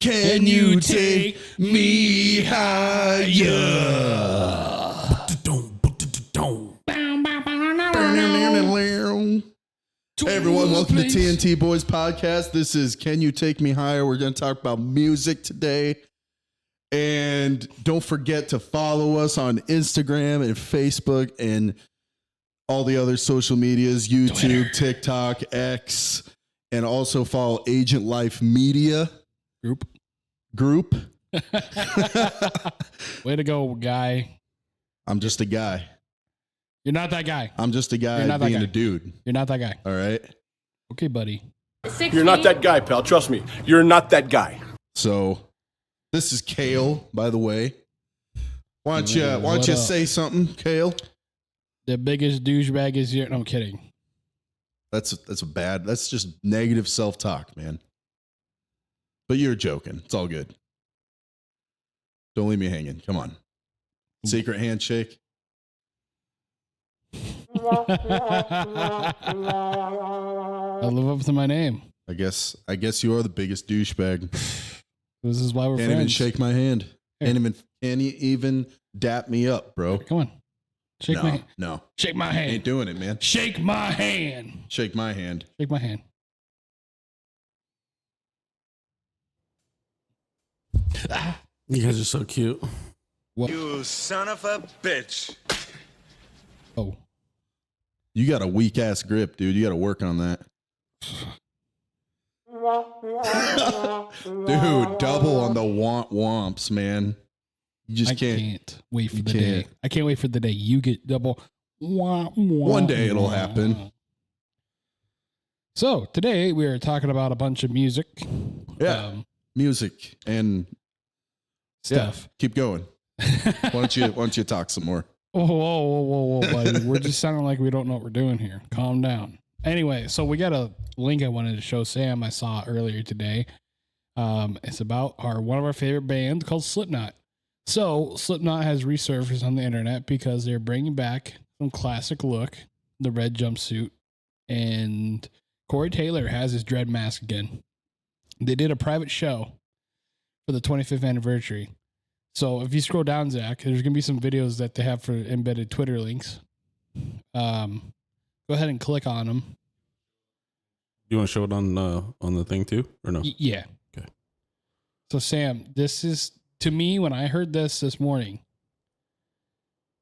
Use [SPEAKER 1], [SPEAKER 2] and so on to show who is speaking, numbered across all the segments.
[SPEAKER 1] Can you take me higher? Hey everyone, welcome to TNT Boys Podcast. This is Can You Take Me Higher? We're going to talk about music today. And don't forget to follow us on Instagram and Facebook and all the other social medias, YouTube, Twitter, TikTok, X, and also follow Agent Life Media Group.
[SPEAKER 2] Way to go, guy.
[SPEAKER 1] I'm just a guy.
[SPEAKER 2] You're not that guy.
[SPEAKER 1] I'm just a guy being a dude.
[SPEAKER 2] You're not that guy.
[SPEAKER 1] All right.
[SPEAKER 2] Okay, buddy.
[SPEAKER 3] You're not that guy, pal. Trust me. You're not that guy.
[SPEAKER 1] So, this is Kale, by the way. Why don't you say something, Kale?
[SPEAKER 2] The biggest douchebag is here. No, I'm kidding.
[SPEAKER 1] That's just negative self-talk, man. But you're joking. It's all good. Don't leave me hanging. Come on. Secret handshake.
[SPEAKER 2] I live up to my name.
[SPEAKER 1] I guess you are the biggest douchebag.
[SPEAKER 2] This is why we're
[SPEAKER 1] Can't
[SPEAKER 2] friends.
[SPEAKER 1] even shake my hand. Can't even dap me up, bro.
[SPEAKER 2] Come on. Shake my hand.
[SPEAKER 1] No.
[SPEAKER 2] Shake my hand.
[SPEAKER 1] Ain't doing it, man.
[SPEAKER 2] Shake my hand.
[SPEAKER 1] Shake my hand.
[SPEAKER 2] Shake my hand.
[SPEAKER 4] You guys are so cute.
[SPEAKER 2] What?
[SPEAKER 5] You son of a bitch.
[SPEAKER 2] Oh.
[SPEAKER 1] You got a weak ass grip, dude. You got to work on that. Dude, double on the womps, man. You just can't
[SPEAKER 2] wait for the day. I can't wait for the day you get double.
[SPEAKER 1] One day it'll happen.
[SPEAKER 2] So today we are talking about a bunch of music.
[SPEAKER 1] Yeah. Music and
[SPEAKER 2] stuff.
[SPEAKER 1] Yeah, keep going. Why don't you talk some more?
[SPEAKER 2] Whoa, buddy. We're just sounding like we don't know what we're doing here. Calm down. Anyway, so we got a link I wanted to show Sam I saw earlier today. It's about one of our favorite bands called Slipknot. So Slipknot has resurfaced on the internet because they're bringing back some classic look, the red jumpsuit, and Corey Taylor has his dread mask again. They did a private show for the 25th anniversary. So if you scroll down, Zach, there's going to be some videos that they have for embedded Twitter links. Go ahead and click on them.
[SPEAKER 4] You want to show it on the thing too, or no?
[SPEAKER 2] Yeah.
[SPEAKER 4] Okay.
[SPEAKER 2] So Sam, this is, to me, when I heard this morning,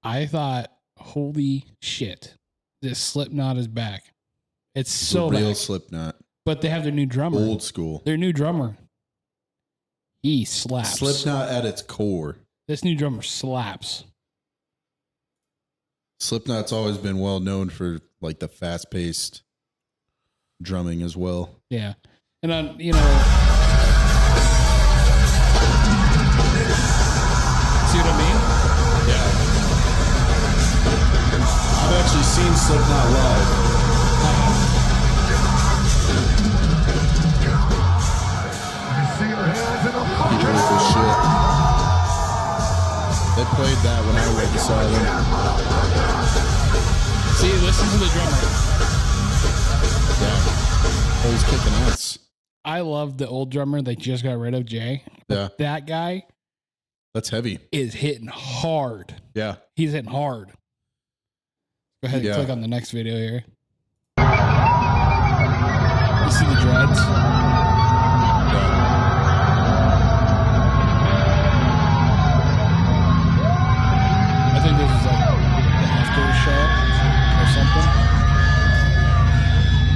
[SPEAKER 2] I thought, holy shit, this Slipknot is back. It's so
[SPEAKER 1] real
[SPEAKER 2] back.
[SPEAKER 1] Slipknot.
[SPEAKER 2] But they have their new drummer.
[SPEAKER 1] Old school.
[SPEAKER 2] Their new drummer. He slaps.
[SPEAKER 1] Slipknot at its core.
[SPEAKER 2] This new drummer slaps.
[SPEAKER 1] Slipknot's always been well known for like the fast-paced drumming as well.
[SPEAKER 2] Yeah. And on, see what I mean?
[SPEAKER 1] Yeah. I've actually seen Slipknot live. Really cool shit. They played that when I went and saw them.
[SPEAKER 2] See, listen to the drummer.
[SPEAKER 1] Yeah. Oh, he's kicking ass.
[SPEAKER 2] I love the old drummer they just got rid of, Jay.
[SPEAKER 1] Yeah.
[SPEAKER 2] That guy
[SPEAKER 1] That's heavy.
[SPEAKER 2] is hitting hard.
[SPEAKER 1] Yeah.
[SPEAKER 2] He's hitting hard. Go ahead and click on the next video here. You see the dreads? I think this is like the after show or something.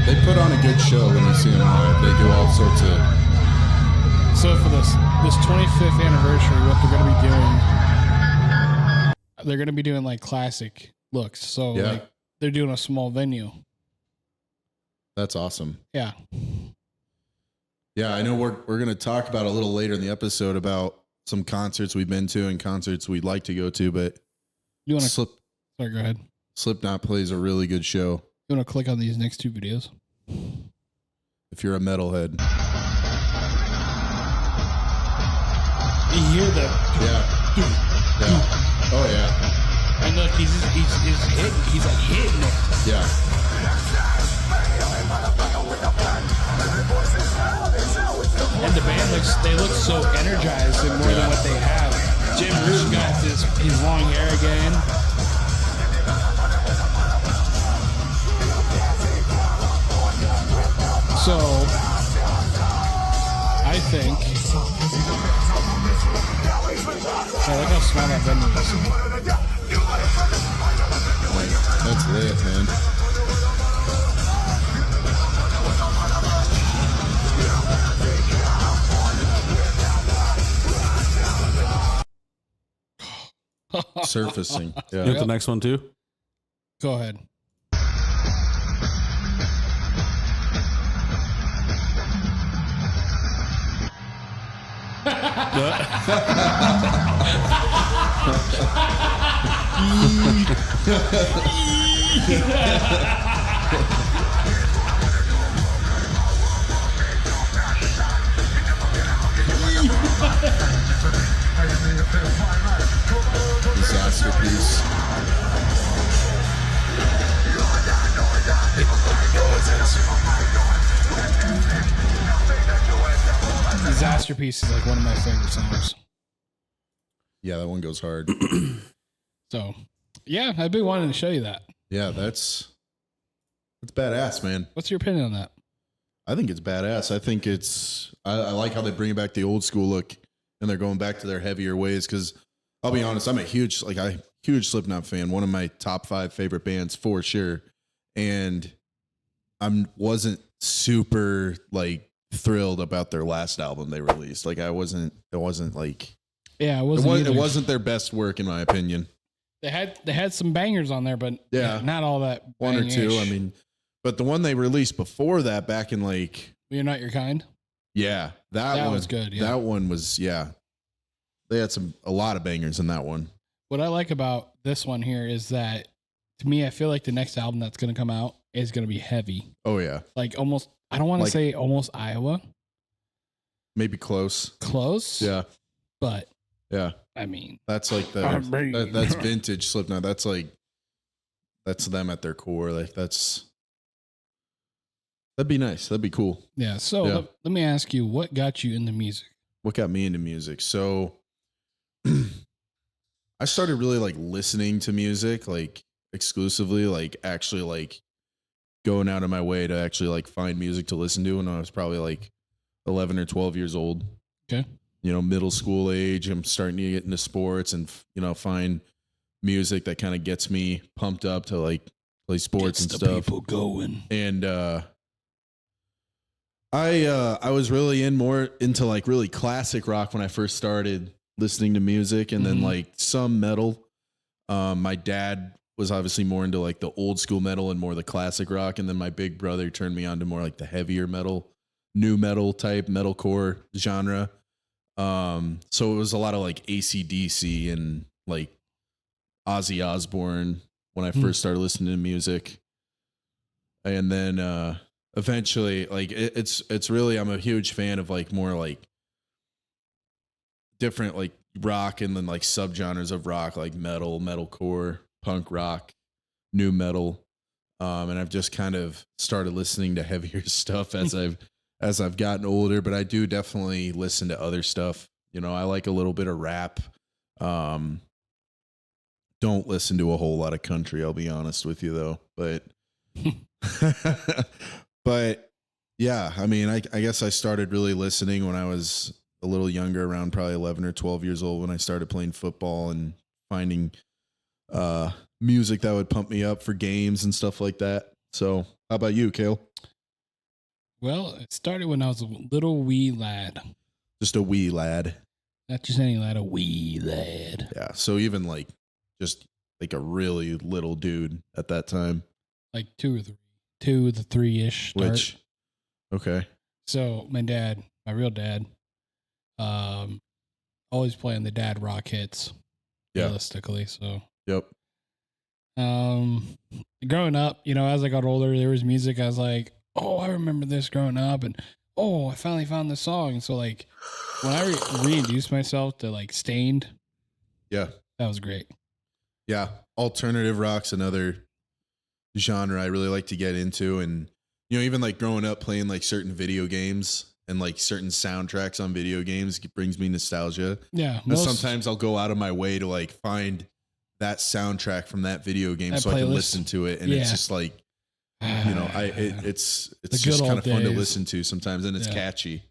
[SPEAKER 1] They put on a good show when you see them live. They do all sorts of...
[SPEAKER 2] So for this 25th anniversary, what they're going to be doing like classic looks. So like they're doing a small venue.
[SPEAKER 1] That's awesome.
[SPEAKER 2] Yeah.
[SPEAKER 1] Yeah, I know we're going to talk about a little later in the episode about some concerts we've been to and concerts we'd like to go to, but
[SPEAKER 2] You want to sorry, go ahead.
[SPEAKER 1] Slipknot plays a really good show.
[SPEAKER 2] You want to click on these next two videos?
[SPEAKER 1] if you're a metalhead.
[SPEAKER 2] You hear the
[SPEAKER 1] Oh yeah.
[SPEAKER 2] and look, he's hitting. He's like hitting it.
[SPEAKER 1] Yeah.
[SPEAKER 2] And the band look so energized and more than what they have. Jim Root got his long hair again. So I think look how small that venue is.
[SPEAKER 1] That's lit, man. Surfacing. Yeah.
[SPEAKER 4] You got the next one too?
[SPEAKER 2] Go ahead.
[SPEAKER 1] Disaster piece.
[SPEAKER 2] Disaster Piece is like one of my favorite songs.
[SPEAKER 1] Yeah, that one goes hard.
[SPEAKER 2] So, yeah, I've been wanting to show you that.
[SPEAKER 1] Yeah, that's badass, man.
[SPEAKER 2] What's your opinion on that?
[SPEAKER 1] I think it's badass. I think I like how they bring back the old school look and they're going back to their heavier ways. Cause I'll be honest, I'm a huge Slipknot fan. One of my top 5 favorite bands for sure. And wasn't super like thrilled about their last album they released. Like it wasn't like,
[SPEAKER 2] yeah,
[SPEAKER 1] it wasn't their best work in my opinion.
[SPEAKER 2] They had some bangers on there, but
[SPEAKER 1] yeah,
[SPEAKER 2] not all that.
[SPEAKER 1] One or two. I mean, but the one they released before that, back in like
[SPEAKER 2] You're Not Your Kind.
[SPEAKER 1] Yeah, that one
[SPEAKER 2] was good. Yeah.
[SPEAKER 1] That one was They had a lot of bangers in that one.
[SPEAKER 2] What I like about this one here is that to me, I feel like the next album that's going to come out is going to be heavy.
[SPEAKER 1] Oh yeah,
[SPEAKER 2] like almost. I don't want to say almost Iowa.
[SPEAKER 1] Maybe close.
[SPEAKER 2] Close.
[SPEAKER 1] Yeah,
[SPEAKER 2] but
[SPEAKER 1] yeah.
[SPEAKER 2] I mean,
[SPEAKER 1] that's like that's vintage Slipknot. That's them at their core. Like that'd be nice. That'd be cool.
[SPEAKER 2] Yeah. So let me ask you, what got you into music?
[SPEAKER 1] What got me into music? So I started really like listening to music, like exclusively, like actually like going out of my way to actually like find music to listen to when I was probably like 11 or 12 years old.
[SPEAKER 2] Okay.
[SPEAKER 1] You know, middle school age, I'm starting to get into sports and, you know, find music that kind of gets me pumped up to like play sports and stuff.
[SPEAKER 2] People going.
[SPEAKER 1] And I was really more into like really classic rock when I first started listening to music, and then like some metal. My dad was obviously more into like the old school metal and more the classic rock, and then my big brother turned me on to more like the heavier metal, new metal type metalcore genre. So it was a lot of like AC/DC and like Ozzy Osbourne when I first started listening to music. And then eventually like it's really, I'm a huge fan of like more like different like rock and then like subgenres of rock, like metal, metalcore, punk rock, new metal. And I've just kind of started listening to heavier stuff as I've gotten older, but I do definitely listen to other stuff. You know, I like a little bit of rap. Don't listen to a whole lot of country, I'll be honest with you though. But but yeah, I mean, I guess I started really listening when I was a little younger, around probably 11 or 12 years old, when I started playing football and finding music that would pump me up for games and stuff like that. So how about you, Kale?
[SPEAKER 2] Well, it started when I was a little wee lad.
[SPEAKER 1] Just a wee lad.
[SPEAKER 2] Not just any lad, a wee lad.
[SPEAKER 1] Yeah. So even like just like a really little dude at that time.
[SPEAKER 2] Like 2 to 3-ish.
[SPEAKER 1] Which, okay.
[SPEAKER 2] So my dad, my real dad, always playing the dad rock hits.
[SPEAKER 1] Yeah.
[SPEAKER 2] Realistically. So.
[SPEAKER 1] Yep.
[SPEAKER 2] Growing up, you know, as I got older, there was music I was like, oh, I remember this growing up, and oh, I finally found this song. And so like when I reintroduced myself to like Stained,
[SPEAKER 1] Yeah.
[SPEAKER 2] that was great.
[SPEAKER 1] Yeah. Alternative rock's another genre I really like to get into. And, even like growing up playing like certain video games and like certain soundtracks on video games brings me nostalgia.
[SPEAKER 2] Yeah.
[SPEAKER 1] And sometimes I'll go out of my way to like find that soundtrack from that video game so I can listen to it. And it's just like, it's just kind of fun to listen to sometimes. And it's catchy,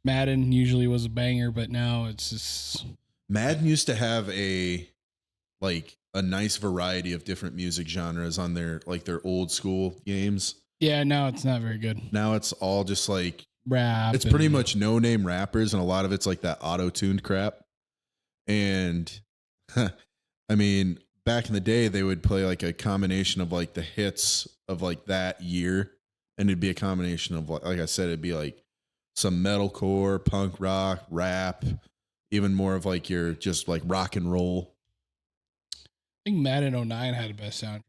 [SPEAKER 2] Madden usually was a banger, but now it's just.
[SPEAKER 1] Madden used to have a nice variety of different music genres on their old school games.
[SPEAKER 2] Yeah, now it's not very good.
[SPEAKER 1] Now it's all just like
[SPEAKER 2] rap.
[SPEAKER 1] It's pretty much no name rappers, and a lot of it's like that auto-tuned crap. And I mean, back in the day, they would play like a combination of like the hits of like that year, and it'd be a combination of like I said, it'd be like some metalcore, punk rock, rap, even more of like your just like rock and roll.
[SPEAKER 2] I think Madden 09 had the best soundtrack.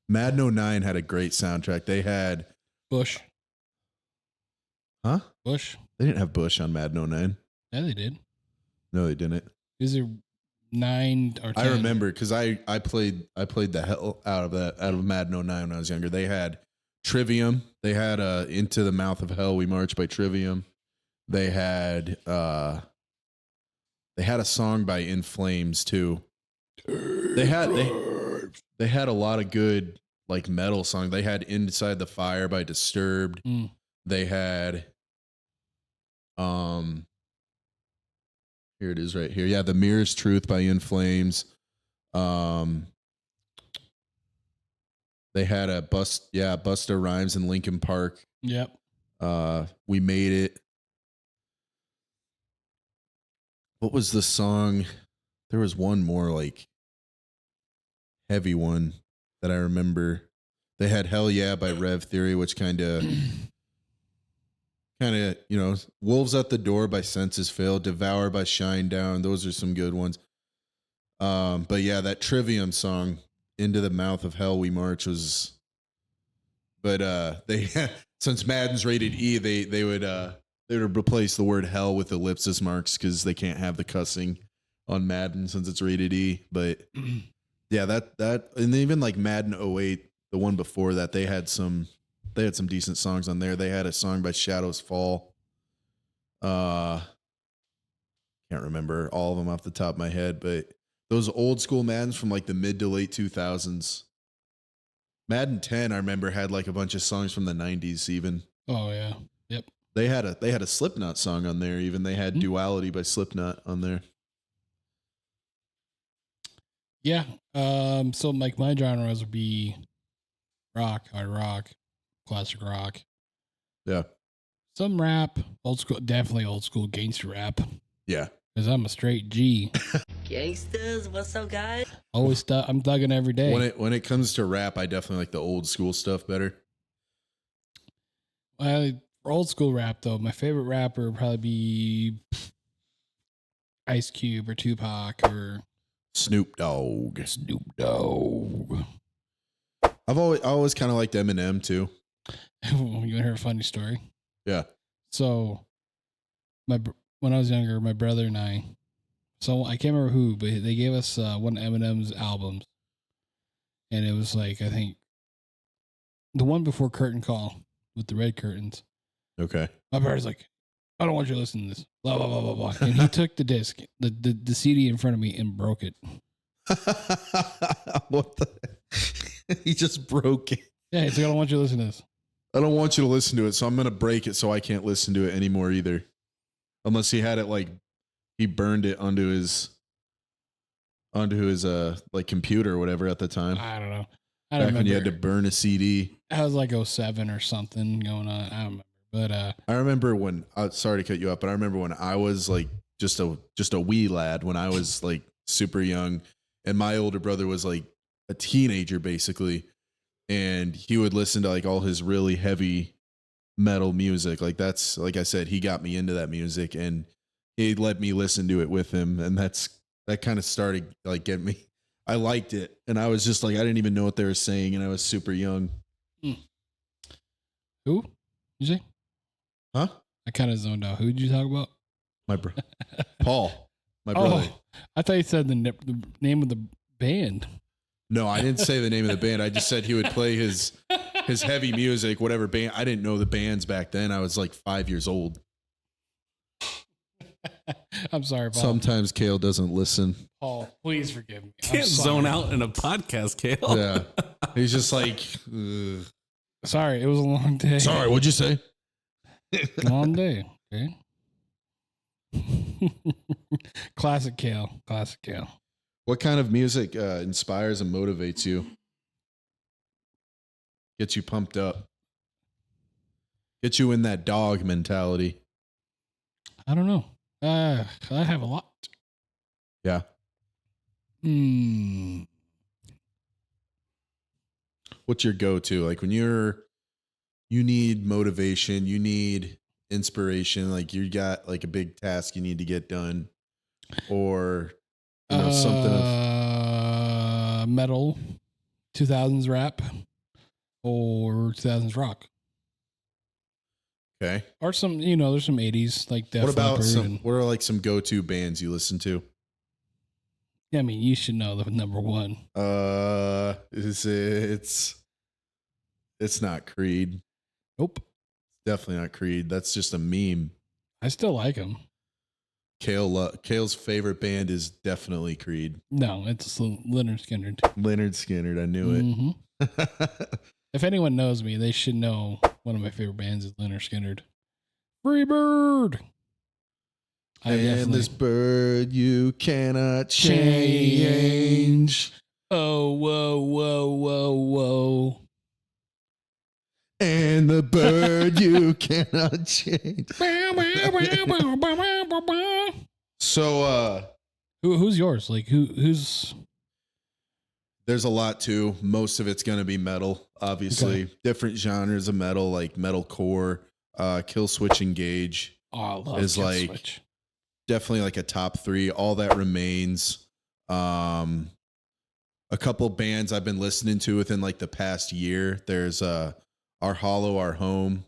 [SPEAKER 1] Madden 09 had a great soundtrack. They had
[SPEAKER 2] Bush.
[SPEAKER 1] Huh?
[SPEAKER 2] Bush.
[SPEAKER 1] They didn't have Bush on Madden 09.
[SPEAKER 2] Yeah, they did.
[SPEAKER 1] No, they didn't.
[SPEAKER 2] Is it 9 or 10?
[SPEAKER 1] I remember because I played the hell out of Madden 09 when I was younger. They had Trivium. They had Into the Mouth of Hell We March by Trivium. They had a song by In Flames too. They had a lot of good like metal songs. They had Inside the Fire by Disturbed. They had here it is right here. Yeah, The Mirror's Truth by In Flames. They had a Busta Rhymes and Linkin Park.
[SPEAKER 2] Yep.
[SPEAKER 1] We Made It. What was the song? There was one more like heavy one that I remember. They had Hell Yeah by Rev Theory, which kind of, Wolves at the Door by Senses Fail, Devour by Shine Down. Those are some good ones. But yeah, that Trivium song, Into the Mouth of Hell We March was, but they, since Madden's rated E, they would replace the word hell with ellipsis marks because they can't have the cussing on Madden since it's rated E. But yeah, that and even like Madden 08, the one before that, they had some decent songs on there. They had a song by Shadows Fall. Can't remember all of them off the top of my head, but those old school Maddens from like the mid to late 2000s. Madden 10, I remember, had like a bunch of songs from the 90s even.
[SPEAKER 2] Oh yeah. Yep.
[SPEAKER 1] They had a Slipknot song on there even. They had Duality by Slipknot on there.
[SPEAKER 2] Yeah. So like my genres would be rock, hard rock, classic rock.
[SPEAKER 1] Yeah.
[SPEAKER 2] Some rap, old school, definitely old school gangster rap.
[SPEAKER 1] Yeah.
[SPEAKER 2] Because I'm a straight G.
[SPEAKER 6] Gangsters, what's up, guys?
[SPEAKER 2] I'm thugging every day.
[SPEAKER 1] When it comes to rap, I definitely like the old school stuff better.
[SPEAKER 2] For old school rap though, my favorite rapper would probably be Ice Cube or Tupac or
[SPEAKER 1] Snoop Dogg. I always kind of liked Eminem too.
[SPEAKER 2] You want to hear a funny story?
[SPEAKER 1] Yeah.
[SPEAKER 2] So, when I was younger, my brother and I, so I can't remember who, but they gave us one of Eminem's albums, and it was like I think the one before Curtain Call with the red curtains.
[SPEAKER 1] Okay.
[SPEAKER 2] My brother's like, I don't want you to listen to this. Blah blah blah blah blah. And he took the disc, the CD in front of me, and broke it.
[SPEAKER 1] What the? He just broke it.
[SPEAKER 2] Yeah, he's like, I don't want you to listen to this.
[SPEAKER 1] I don't want you to listen to it, so I'm gonna break it so I can't listen to it anymore either. Unless he had it like he burned it onto his like computer or whatever at the time.
[SPEAKER 2] I don't know.
[SPEAKER 1] Back
[SPEAKER 2] I don't remember.
[SPEAKER 1] when you had to burn a CD.
[SPEAKER 2] That was like 07 or something going on. I don't remember. But
[SPEAKER 1] I remember when sorry to cut you up, but I remember when I was like just a wee lad when I was like super young, and my older brother was like a teenager basically, and he would listen to like all his really heavy metal music. Like that's, like I said, he got me into that music and he let me listen to it with him, and that kind of started like getting me. I liked it, and I was just like I didn't even know what they were saying, and I was super young.
[SPEAKER 2] Who? You say?
[SPEAKER 1] Huh?
[SPEAKER 2] I kind of zoned out. Who did you talk about?
[SPEAKER 1] My bro, Paul, my brother.
[SPEAKER 2] Oh, I thought you said the name of the band.
[SPEAKER 1] No, I didn't say the name of the band. I just said he would play his heavy music, whatever band. I didn't know the bands back then. I was like 5 years old.
[SPEAKER 2] I'm sorry, Paul.
[SPEAKER 1] Sometimes Kale doesn't listen.
[SPEAKER 2] Paul, please forgive me. I'm
[SPEAKER 4] Can't
[SPEAKER 2] sorry.
[SPEAKER 4] zone out in a podcast, Kale.
[SPEAKER 1] Yeah. He's just like, ugh.
[SPEAKER 2] Sorry, it was a long day.
[SPEAKER 1] Sorry, what'd you say?
[SPEAKER 2] Long day. Okay. Classic Kale. Classic Kale.
[SPEAKER 1] What kind of music inspires and motivates you? Gets you pumped up? Gets you in that dog mentality?
[SPEAKER 2] I don't know. I have a lot.
[SPEAKER 1] Yeah. What's your go-to? Like when you need motivation, you need inspiration, like you got like a big task you need to get done, or something of
[SPEAKER 2] metal, 2000s rap, or 2000s rock.
[SPEAKER 1] Okay.
[SPEAKER 2] Or some, there's some 80s like Def
[SPEAKER 1] What about
[SPEAKER 2] Leppard
[SPEAKER 1] what are like some go-to bands you listen to?
[SPEAKER 2] I mean, you should know the number one.
[SPEAKER 1] It's not Creed.
[SPEAKER 2] Nope.
[SPEAKER 1] Definitely not Creed. That's just a meme.
[SPEAKER 2] I still like them.
[SPEAKER 1] Kale's favorite band is definitely Creed.
[SPEAKER 2] No, it's Leonard Skinner.
[SPEAKER 1] Leonard Skinner. I knew it.
[SPEAKER 2] Mm-hmm. If anyone knows me, they should know one of my favorite bands is Leonard Skinner. Freebird.
[SPEAKER 1] And this bird you cannot change.
[SPEAKER 2] Oh, whoa, whoa, whoa, whoa.
[SPEAKER 1] And the bird you cannot change. So,
[SPEAKER 2] who's yours? Like who's?
[SPEAKER 1] There's a lot too. Most of it's going to be metal, obviously.
[SPEAKER 2] Okay.
[SPEAKER 1] Different genres of metal, like metalcore, Kill Switch Engage.
[SPEAKER 2] Oh, I love
[SPEAKER 1] is
[SPEAKER 2] Kill
[SPEAKER 1] like
[SPEAKER 2] Switch.
[SPEAKER 1] Definitely like a top 3. All That Remains. A couple bands I've been listening to within like the past year. There's Our Hollow, Our Home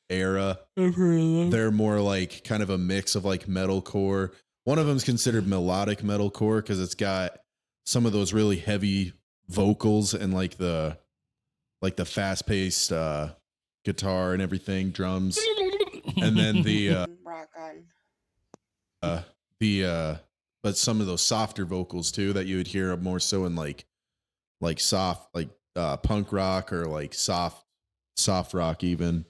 [SPEAKER 1] era. They're more like kind of a mix of like metalcore. One of them is considered melodic metalcore because it's got some of those really heavy vocals and like the fast-paced guitar and everything, drums. And then
[SPEAKER 7] rock on.
[SPEAKER 1] But some of those softer vocals too that you would hear more so in like soft, like punk rock or like soft rock even.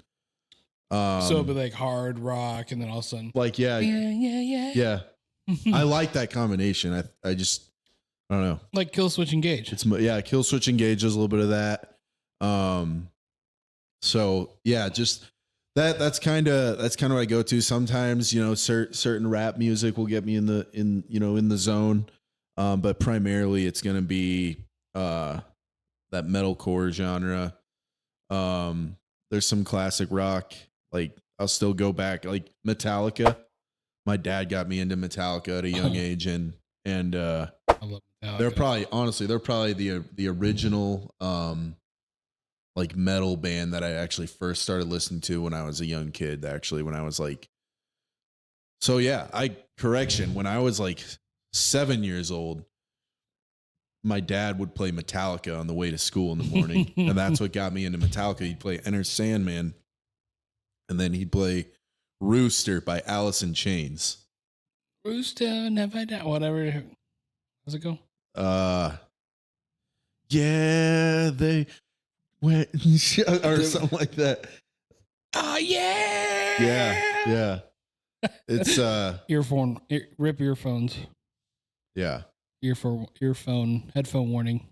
[SPEAKER 2] So it'd be like hard rock, and then all of a sudden,
[SPEAKER 1] like yeah. I like that combination. I don't know.
[SPEAKER 2] Like Kill Switch Engage.
[SPEAKER 1] Kill Switch Engage does a little bit of that. So yeah, just that's kind of what I go to. Sometimes, certain rap music will get me in the zone. But primarily it's going to be that metalcore genre. There's some classic rock. Like I'll still go back, like Metallica. My dad got me into Metallica at a young age, and
[SPEAKER 2] I love Metallica.
[SPEAKER 1] they're probably the original like metal band that I actually first started listening to when I was a young kid. Actually, when I was like, so yeah, when I was like 7 years old, my dad would play Metallica on the way to school in the morning, and that's what got me into Metallica. He'd play Enter Sandman, and then he'd play Rooster by Alice in Chains.
[SPEAKER 2] Rooster never die. Whatever. How's it go?
[SPEAKER 1] Yeah, they went or something like that.
[SPEAKER 2] Oh yeah.
[SPEAKER 1] Yeah. It's
[SPEAKER 2] rip earphones.
[SPEAKER 1] Yeah.
[SPEAKER 2] Headphone warning.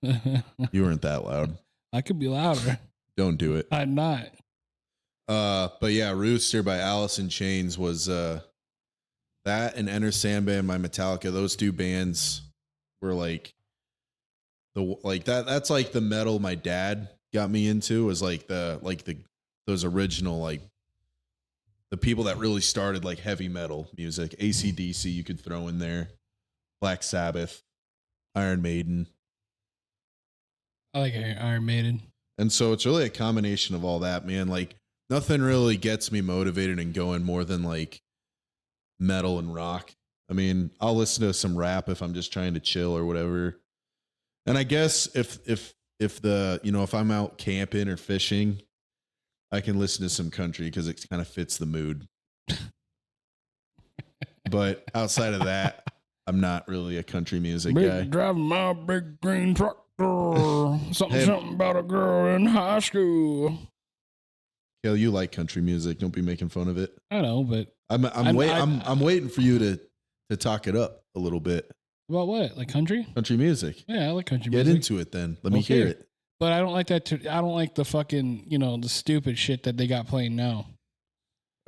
[SPEAKER 1] You weren't that loud.
[SPEAKER 2] I could be louder.
[SPEAKER 1] Don't do it.
[SPEAKER 2] I'm not.
[SPEAKER 1] But yeah, Rooster by Alice in Chains was that, and Enter Sandman by Metallica. Those two bands were like that's like the metal my dad got me into, was like those original, like the people that really started like heavy metal music. AC/DC you could throw in there. Black Sabbath, Iron Maiden.
[SPEAKER 2] I like Iron Maiden.
[SPEAKER 1] And so it's really a combination of all that, man. Like nothing really gets me motivated and going more than like metal and rock. I mean, I'll listen to some rap if I'm just trying to chill or whatever. And I guess if I'm out camping or fishing, I can listen to some country because it kind of fits the mood. But outside of that, I'm not really a country music guy.
[SPEAKER 2] Driving my big green tractor. Something about a girl in high school.
[SPEAKER 1] Kale, you like country music. Don't be making fun of it.
[SPEAKER 2] I know, but
[SPEAKER 1] I'm waiting for you to talk it up a little bit.
[SPEAKER 2] About what? Like country?
[SPEAKER 1] Country music.
[SPEAKER 2] Yeah, I like country
[SPEAKER 1] Get
[SPEAKER 2] music.
[SPEAKER 1] into it then. Let me hear it.
[SPEAKER 2] But I don't like that. I don't like the fucking, the stupid shit that they got playing now.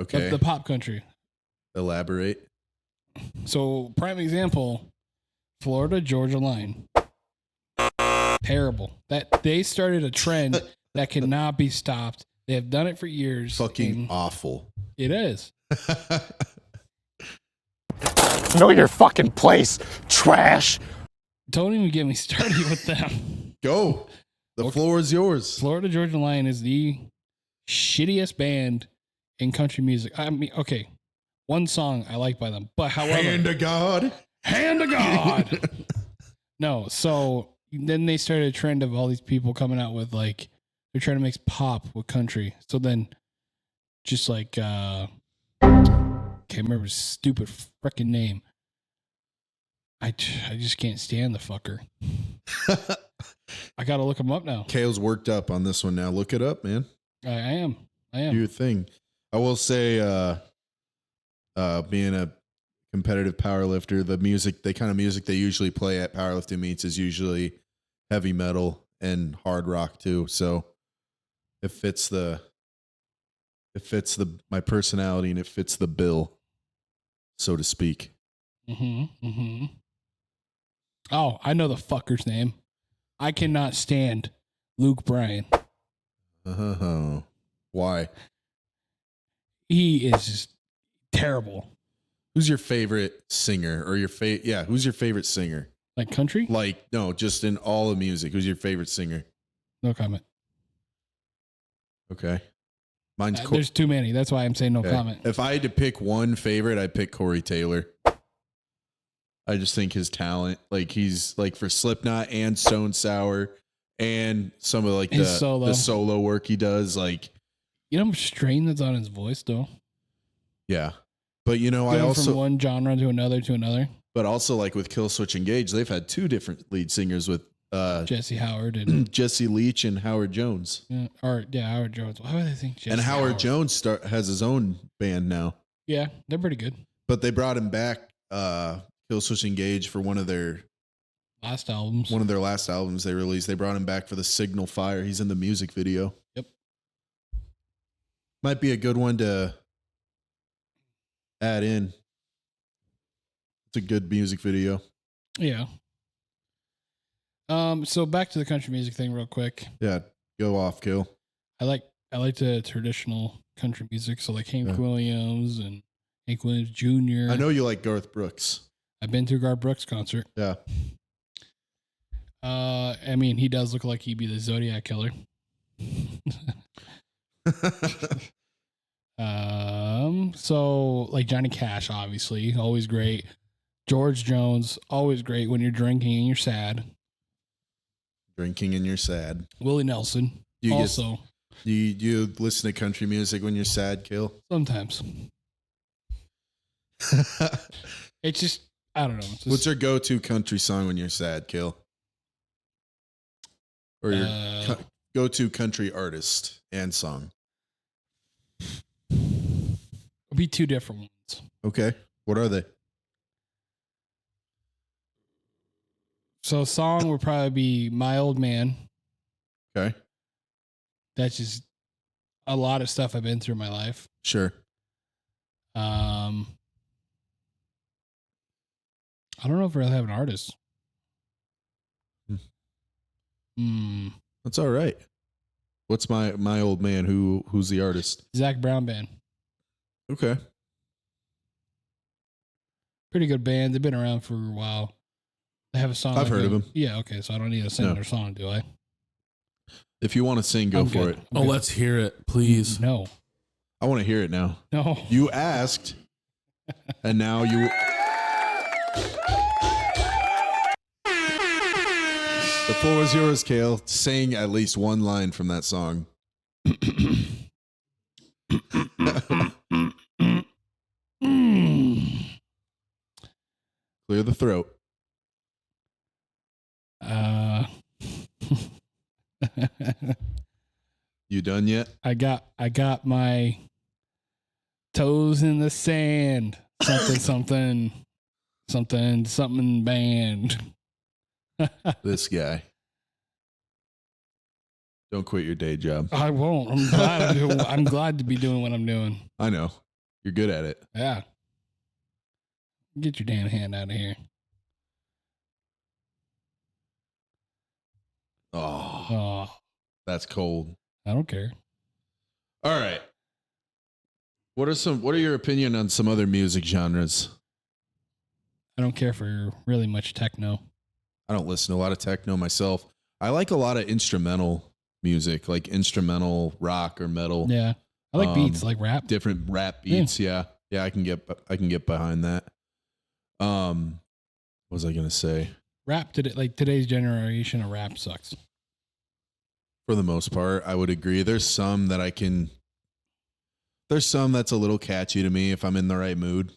[SPEAKER 1] Okay.
[SPEAKER 2] The pop country.
[SPEAKER 1] Elaborate.
[SPEAKER 2] So, prime example, Florida Georgia line. Terrible. That they started a trend that cannot be stopped. They have done it for years.
[SPEAKER 1] Fucking awful.
[SPEAKER 2] It is.
[SPEAKER 3] Know your fucking place, trash.
[SPEAKER 2] Don't even get me started with them.
[SPEAKER 1] Go. The floor is yours.
[SPEAKER 2] Florida Georgia Line is the shittiest band in country music. I mean, okay, one song I like by them, but however,
[SPEAKER 1] Hand to God.
[SPEAKER 2] Hand to God. No, so then they started a trend of all these people coming out with like they're trying to mix pop with country. So then, just like can't remember his stupid freaking name. I just can't stand the fucker. I gotta look him up now.
[SPEAKER 1] Kale's worked up on this one now. Look it up, man.
[SPEAKER 2] I am.
[SPEAKER 1] Do your thing. I will say, being a competitive powerlifter, the kind of music they usually play at powerlifting meets is usually heavy metal and hard rock too. So it fits my personality and it fits the bill, so to speak.
[SPEAKER 2] Oh, I know the fucker's name. I cannot stand Luke Bryan.
[SPEAKER 1] Why?
[SPEAKER 2] He is just terrible.
[SPEAKER 1] Who's your favorite singer or who's your favorite singer?
[SPEAKER 2] Like country?
[SPEAKER 1] Like, no, just in all of music. Who's your favorite singer?
[SPEAKER 2] No comment.
[SPEAKER 1] Okay. Mine's
[SPEAKER 2] There's too many. That's why I'm saying no comment.
[SPEAKER 1] If I had to pick one favorite, I'd pick Corey Taylor. I just think his talent, like he's like for Slipknot and Stone Sour and some of like the solo work he does, like
[SPEAKER 2] how much strain that's on his voice though.
[SPEAKER 1] Yeah. But
[SPEAKER 2] from one genre to another.
[SPEAKER 1] But also like with Killswitch Engage, they've had two different lead singers with
[SPEAKER 2] Jesse Howard and
[SPEAKER 1] Jesse Leach and Howard Jones.
[SPEAKER 2] Howard Jones. Why would they think Jesse
[SPEAKER 1] And Howard Jones has his own band now.
[SPEAKER 2] Yeah, they're pretty good.
[SPEAKER 1] But they brought him back, Killswitch Engage, for one of their
[SPEAKER 2] last albums.
[SPEAKER 1] One of their last albums they released. They brought him back for the Signal Fire. He's in the music video.
[SPEAKER 2] Yep.
[SPEAKER 1] Might be a good one to add in. It's a good music video.
[SPEAKER 2] Yeah. So back to the country music thing real quick.
[SPEAKER 1] Yeah, go off, Kill.
[SPEAKER 2] I like the traditional country music, so like Hank Williams and Hank Williams Jr.
[SPEAKER 1] I know you like Garth Brooks.
[SPEAKER 2] I've been to a Garth Brooks concert.
[SPEAKER 1] Yeah.
[SPEAKER 2] I mean, he does look like he'd be the Zodiac Killer. So like Johnny Cash, obviously, always great. George Jones, always great when you're drinking and you're sad.
[SPEAKER 1] Drinking and you're sad.
[SPEAKER 2] Willie Nelson,
[SPEAKER 1] Do you listen to country music when you're sad, Kill?
[SPEAKER 2] Sometimes. It's just, I don't know.
[SPEAKER 1] What's your go-to country song when you're sad, Kill? Or your go-to country artist and song?
[SPEAKER 2] It'll be two different ones.
[SPEAKER 1] Okay. What are they?
[SPEAKER 2] So a song would probably be My Old Man.
[SPEAKER 1] Okay.
[SPEAKER 2] That's just a lot of stuff I've been through in my life.
[SPEAKER 1] Sure.
[SPEAKER 2] I don't know if I really have an artist.
[SPEAKER 1] That's all right. What's my old man? Who's the artist?
[SPEAKER 2] Zach Brown Band.
[SPEAKER 1] Okay.
[SPEAKER 2] Pretty good band. They've been around for a while. They have a song.
[SPEAKER 1] I've heard of them.
[SPEAKER 2] Yeah, okay. So I don't need to sing their song, do I?
[SPEAKER 1] If you want to sing, go
[SPEAKER 2] I'm
[SPEAKER 1] for
[SPEAKER 2] good.
[SPEAKER 1] it.
[SPEAKER 4] Oh, let's hear it, please.
[SPEAKER 2] No.
[SPEAKER 1] I want to hear it now.
[SPEAKER 2] No.
[SPEAKER 1] You asked, and now you. The floor is yours, Kale. Sing at least one line from that song. Clear the throat. You done yet?
[SPEAKER 2] I got my toes in the sand. Something band.
[SPEAKER 1] This guy. Don't quit your day job.
[SPEAKER 2] I won't. I'm glad to be doing what I'm doing.
[SPEAKER 1] I know. You're good at it.
[SPEAKER 2] Yeah. Get your damn hand out of here.
[SPEAKER 1] Oh,
[SPEAKER 2] Oh,
[SPEAKER 1] that's cold.
[SPEAKER 2] I don't care.
[SPEAKER 1] All right. What are your opinion on some other music genres?
[SPEAKER 2] I don't care for really much techno.
[SPEAKER 1] I don't listen to a lot of techno myself. I like a lot of instrumental music, like instrumental rock or metal.
[SPEAKER 2] Yeah. I like beats, like rap.
[SPEAKER 1] Different rap beats, yeah. Yeah, I can get behind that. What was I going to say?
[SPEAKER 2] Rap today, like today's generation of rap sucks.
[SPEAKER 1] For the most part, I would agree. There's some that's a little catchy to me if I'm in the right mood.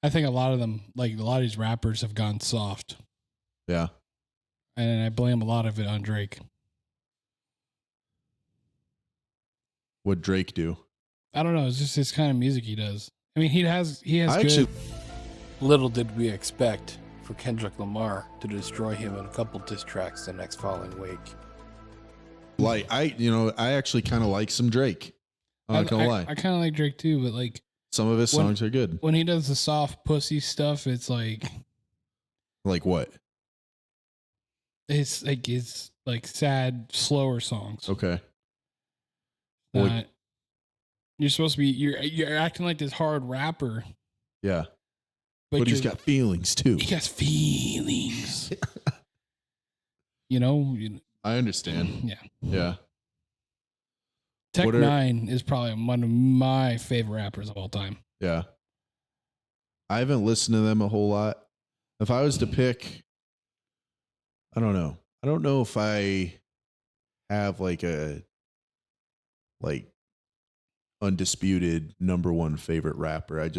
[SPEAKER 2] I think a lot of them, like a lot of these rappers have gone soft.
[SPEAKER 1] Yeah.
[SPEAKER 2] And I blame a lot of it on Drake.
[SPEAKER 1] What'd Drake do?
[SPEAKER 2] I don't know. It's just his kind of music he does. I mean, he has
[SPEAKER 1] I
[SPEAKER 2] good.
[SPEAKER 1] actually,
[SPEAKER 7] Little did we expect for Kendrick Lamar to destroy him in a couple diss tracks the next following week.
[SPEAKER 1] I actually kind of like some Drake. I'm not gonna lie.
[SPEAKER 2] I kind of like Drake too, but like
[SPEAKER 1] Some of his songs are good.
[SPEAKER 2] when he does the soft pussy stuff, it's like
[SPEAKER 1] Like what?
[SPEAKER 2] it's like sad, slower songs.
[SPEAKER 1] Okay.
[SPEAKER 2] Not- you're supposed to be you're acting like this hard rapper,
[SPEAKER 1] Yeah. But he's got feelings too.
[SPEAKER 2] he has feelings. you know,
[SPEAKER 1] I understand.
[SPEAKER 2] yeah.
[SPEAKER 1] Yeah.
[SPEAKER 2] Tech
[SPEAKER 1] What are-
[SPEAKER 2] Nine is probably one of my favorite rappers of all time.
[SPEAKER 1] Yeah. I haven't listened to them a whole lot. If I was to pick, I don't know. I don't know if I have like undisputed number one favorite rapper. I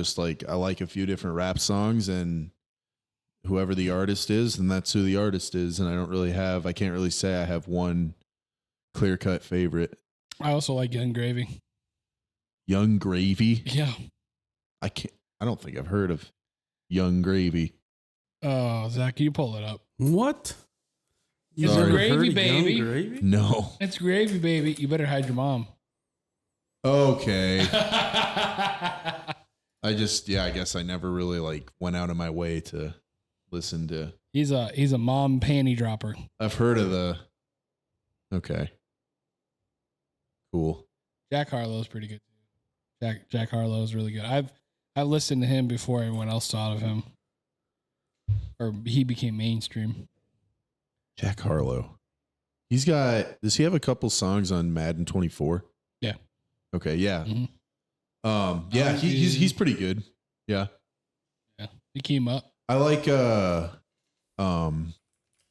[SPEAKER 1] like a few different rap songs, and whoever the artist is, and that's who the artist is. And I can't really say I have one clear cut favorite.
[SPEAKER 2] I also like Young Gravy.
[SPEAKER 1] Young Gravy.
[SPEAKER 2] Yeah.
[SPEAKER 1] I don't think I've heard of Young Gravy.
[SPEAKER 2] Oh, Zach, can you pull it up?
[SPEAKER 4] What?
[SPEAKER 2] It's
[SPEAKER 1] Sorry.
[SPEAKER 2] gravy,
[SPEAKER 4] Heard of
[SPEAKER 2] baby.
[SPEAKER 4] Young Gravy?
[SPEAKER 1] No.
[SPEAKER 2] It's gravy, baby. You better hide your mom.
[SPEAKER 1] Okay. I guess I never really went out of my way to listen to.
[SPEAKER 2] He's a mom panty dropper.
[SPEAKER 1] I've heard of okay. Cool.
[SPEAKER 2] Jack Harlow's pretty good too. Jack Harlow's really good. I've listened to him before everyone else thought of him, or he became mainstream.
[SPEAKER 1] Jack Harlow. Does he have a couple songs on Madden 24?
[SPEAKER 2] Yeah.
[SPEAKER 1] Okay, yeah.
[SPEAKER 2] Mhm.
[SPEAKER 1] Yeah, he's pretty good. Yeah.
[SPEAKER 2] Yeah, he came up.
[SPEAKER 1] I like
[SPEAKER 2] You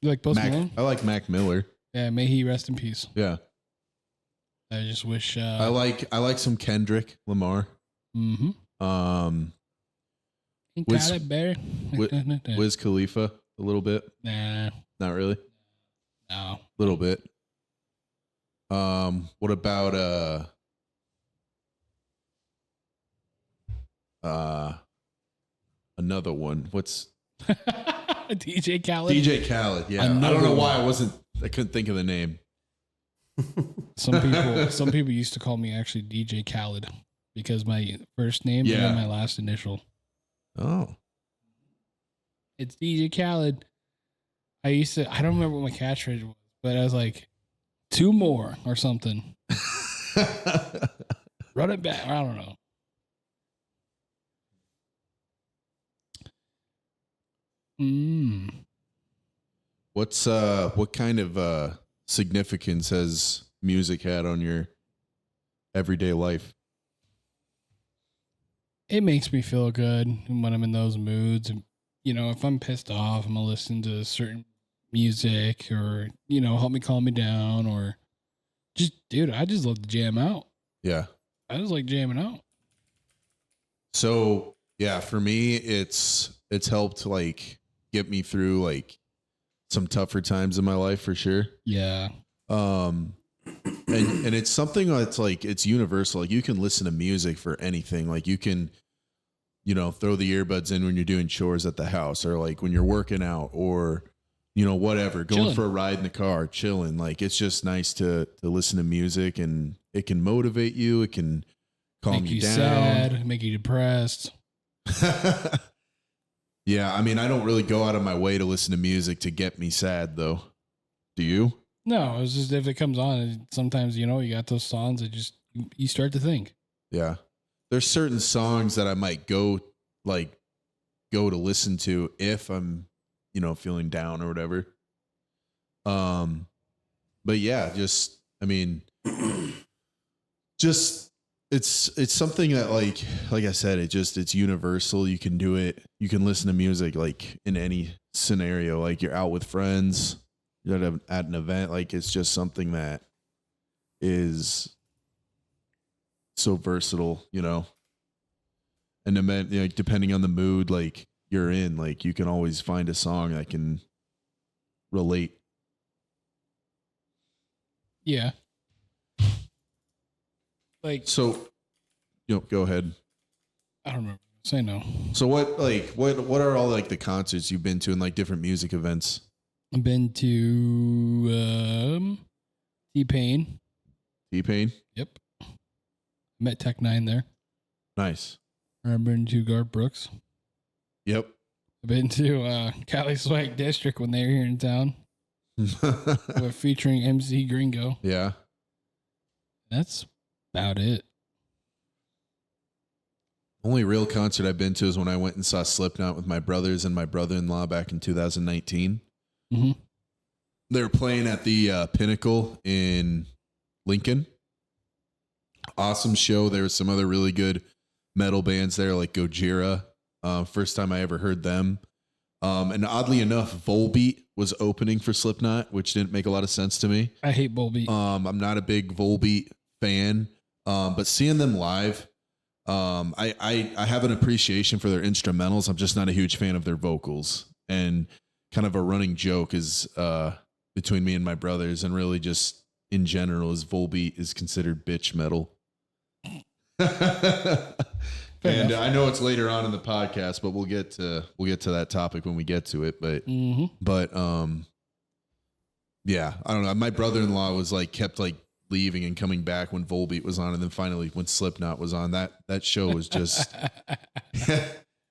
[SPEAKER 2] like Post Malone?
[SPEAKER 1] I like Mac Miller.
[SPEAKER 2] Yeah, may he rest in peace.
[SPEAKER 1] Yeah.
[SPEAKER 2] I just wish.
[SPEAKER 1] I like some Kendrick Lamar.
[SPEAKER 2] Mm-hmm.
[SPEAKER 1] Wiz-
[SPEAKER 2] Got it, bear.
[SPEAKER 1] Wiz Khalifa a little bit.
[SPEAKER 2] Nah,
[SPEAKER 1] Not really.
[SPEAKER 2] no.
[SPEAKER 1] A little bit. What about another one? What's
[SPEAKER 2] DJ Khaled.
[SPEAKER 1] DJ Khaled? Yeah. I don't know why I couldn't think of the name.
[SPEAKER 2] Some people used to call me actually DJ Khaled because my first name and then my last initial.
[SPEAKER 1] Oh.
[SPEAKER 2] It's DJ Khaled. I don't remember what my catchphrase was, but I was like, 2 more or something. Run it back. I don't know.
[SPEAKER 1] What kind of significance has music had on your everyday life?
[SPEAKER 2] It makes me feel good when I'm in those moods. And, if I'm pissed off, I'm going to listen to certain music or, help me calm me down or dude, I just love to jam out.
[SPEAKER 1] Yeah.
[SPEAKER 2] I just like jamming out.
[SPEAKER 1] So yeah, for me, it's helped like get me through like some tougher times in my life for sure.
[SPEAKER 2] Yeah.
[SPEAKER 1] And it's something that's like, it's universal. Like you can listen to music for anything. Like you can, throw the earbuds in when you're doing chores at the house or like when you're working out or, whatever, going
[SPEAKER 2] Chilling.
[SPEAKER 1] for a ride in the car, chilling. Like it's just nice to listen to music and it can motivate you. It can calm
[SPEAKER 2] Make you
[SPEAKER 1] down.
[SPEAKER 2] sad, make you depressed.
[SPEAKER 1] Yeah. I mean, I don't really go out of my way to listen to music to get me sad though. Do you?
[SPEAKER 2] No, it's just if it comes on, sometimes, you got those songs that just, you start to think.
[SPEAKER 1] Yeah. There's certain songs that I might go to listen to if I'm, feeling down or whatever. But yeah, it's something that like I said, it's universal. You can do it. You can listen to music like in any scenario, like you're out with friends, you're at an event. Like it's just something that is so versatile, and like depending on the mood, like you're in, like you can always find a song that can relate.
[SPEAKER 2] Yeah. Like,
[SPEAKER 1] So, go ahead.
[SPEAKER 2] I don't remember. Say no.
[SPEAKER 1] So what are all like the concerts you've been to and like different music events?
[SPEAKER 2] I've been to T-Pain.
[SPEAKER 1] T-Pain?
[SPEAKER 2] Yep. Met Tech Nine there.
[SPEAKER 1] Nice.
[SPEAKER 2] I've been to Garth Brooks.
[SPEAKER 1] Yep.
[SPEAKER 2] I've been to Cali Swag District when they were here in town. We're featuring MC Gringo.
[SPEAKER 1] Yeah.
[SPEAKER 2] That's about it.
[SPEAKER 1] Only real concert I've been to is when I went and saw Slipknot with my brothers and my brother-in-law back in 2019.
[SPEAKER 2] Mm-hmm.
[SPEAKER 1] They were playing at the Pinnacle in Lincoln. Awesome show. There was some other really good metal bands there like Gojira. First time I ever heard them. And oddly enough, Volbeat was opening for Slipknot, which didn't make a lot of sense to me.
[SPEAKER 2] I hate Volbeat.
[SPEAKER 1] I'm not a big Volbeat fan, but seeing them live, I have an appreciation for their instrumentals. I'm just not a huge fan of their vocals. And kind of a running joke is between me and my brothers, and really just in general, is Volbeat is considered bitch metal. And I know it's later on in the podcast, but we'll get to that topic when we get to it. But yeah, I don't know. My brother-in-law was kept leaving and coming back when Volbeat was on, and then finally when Slipknot was on, that show was just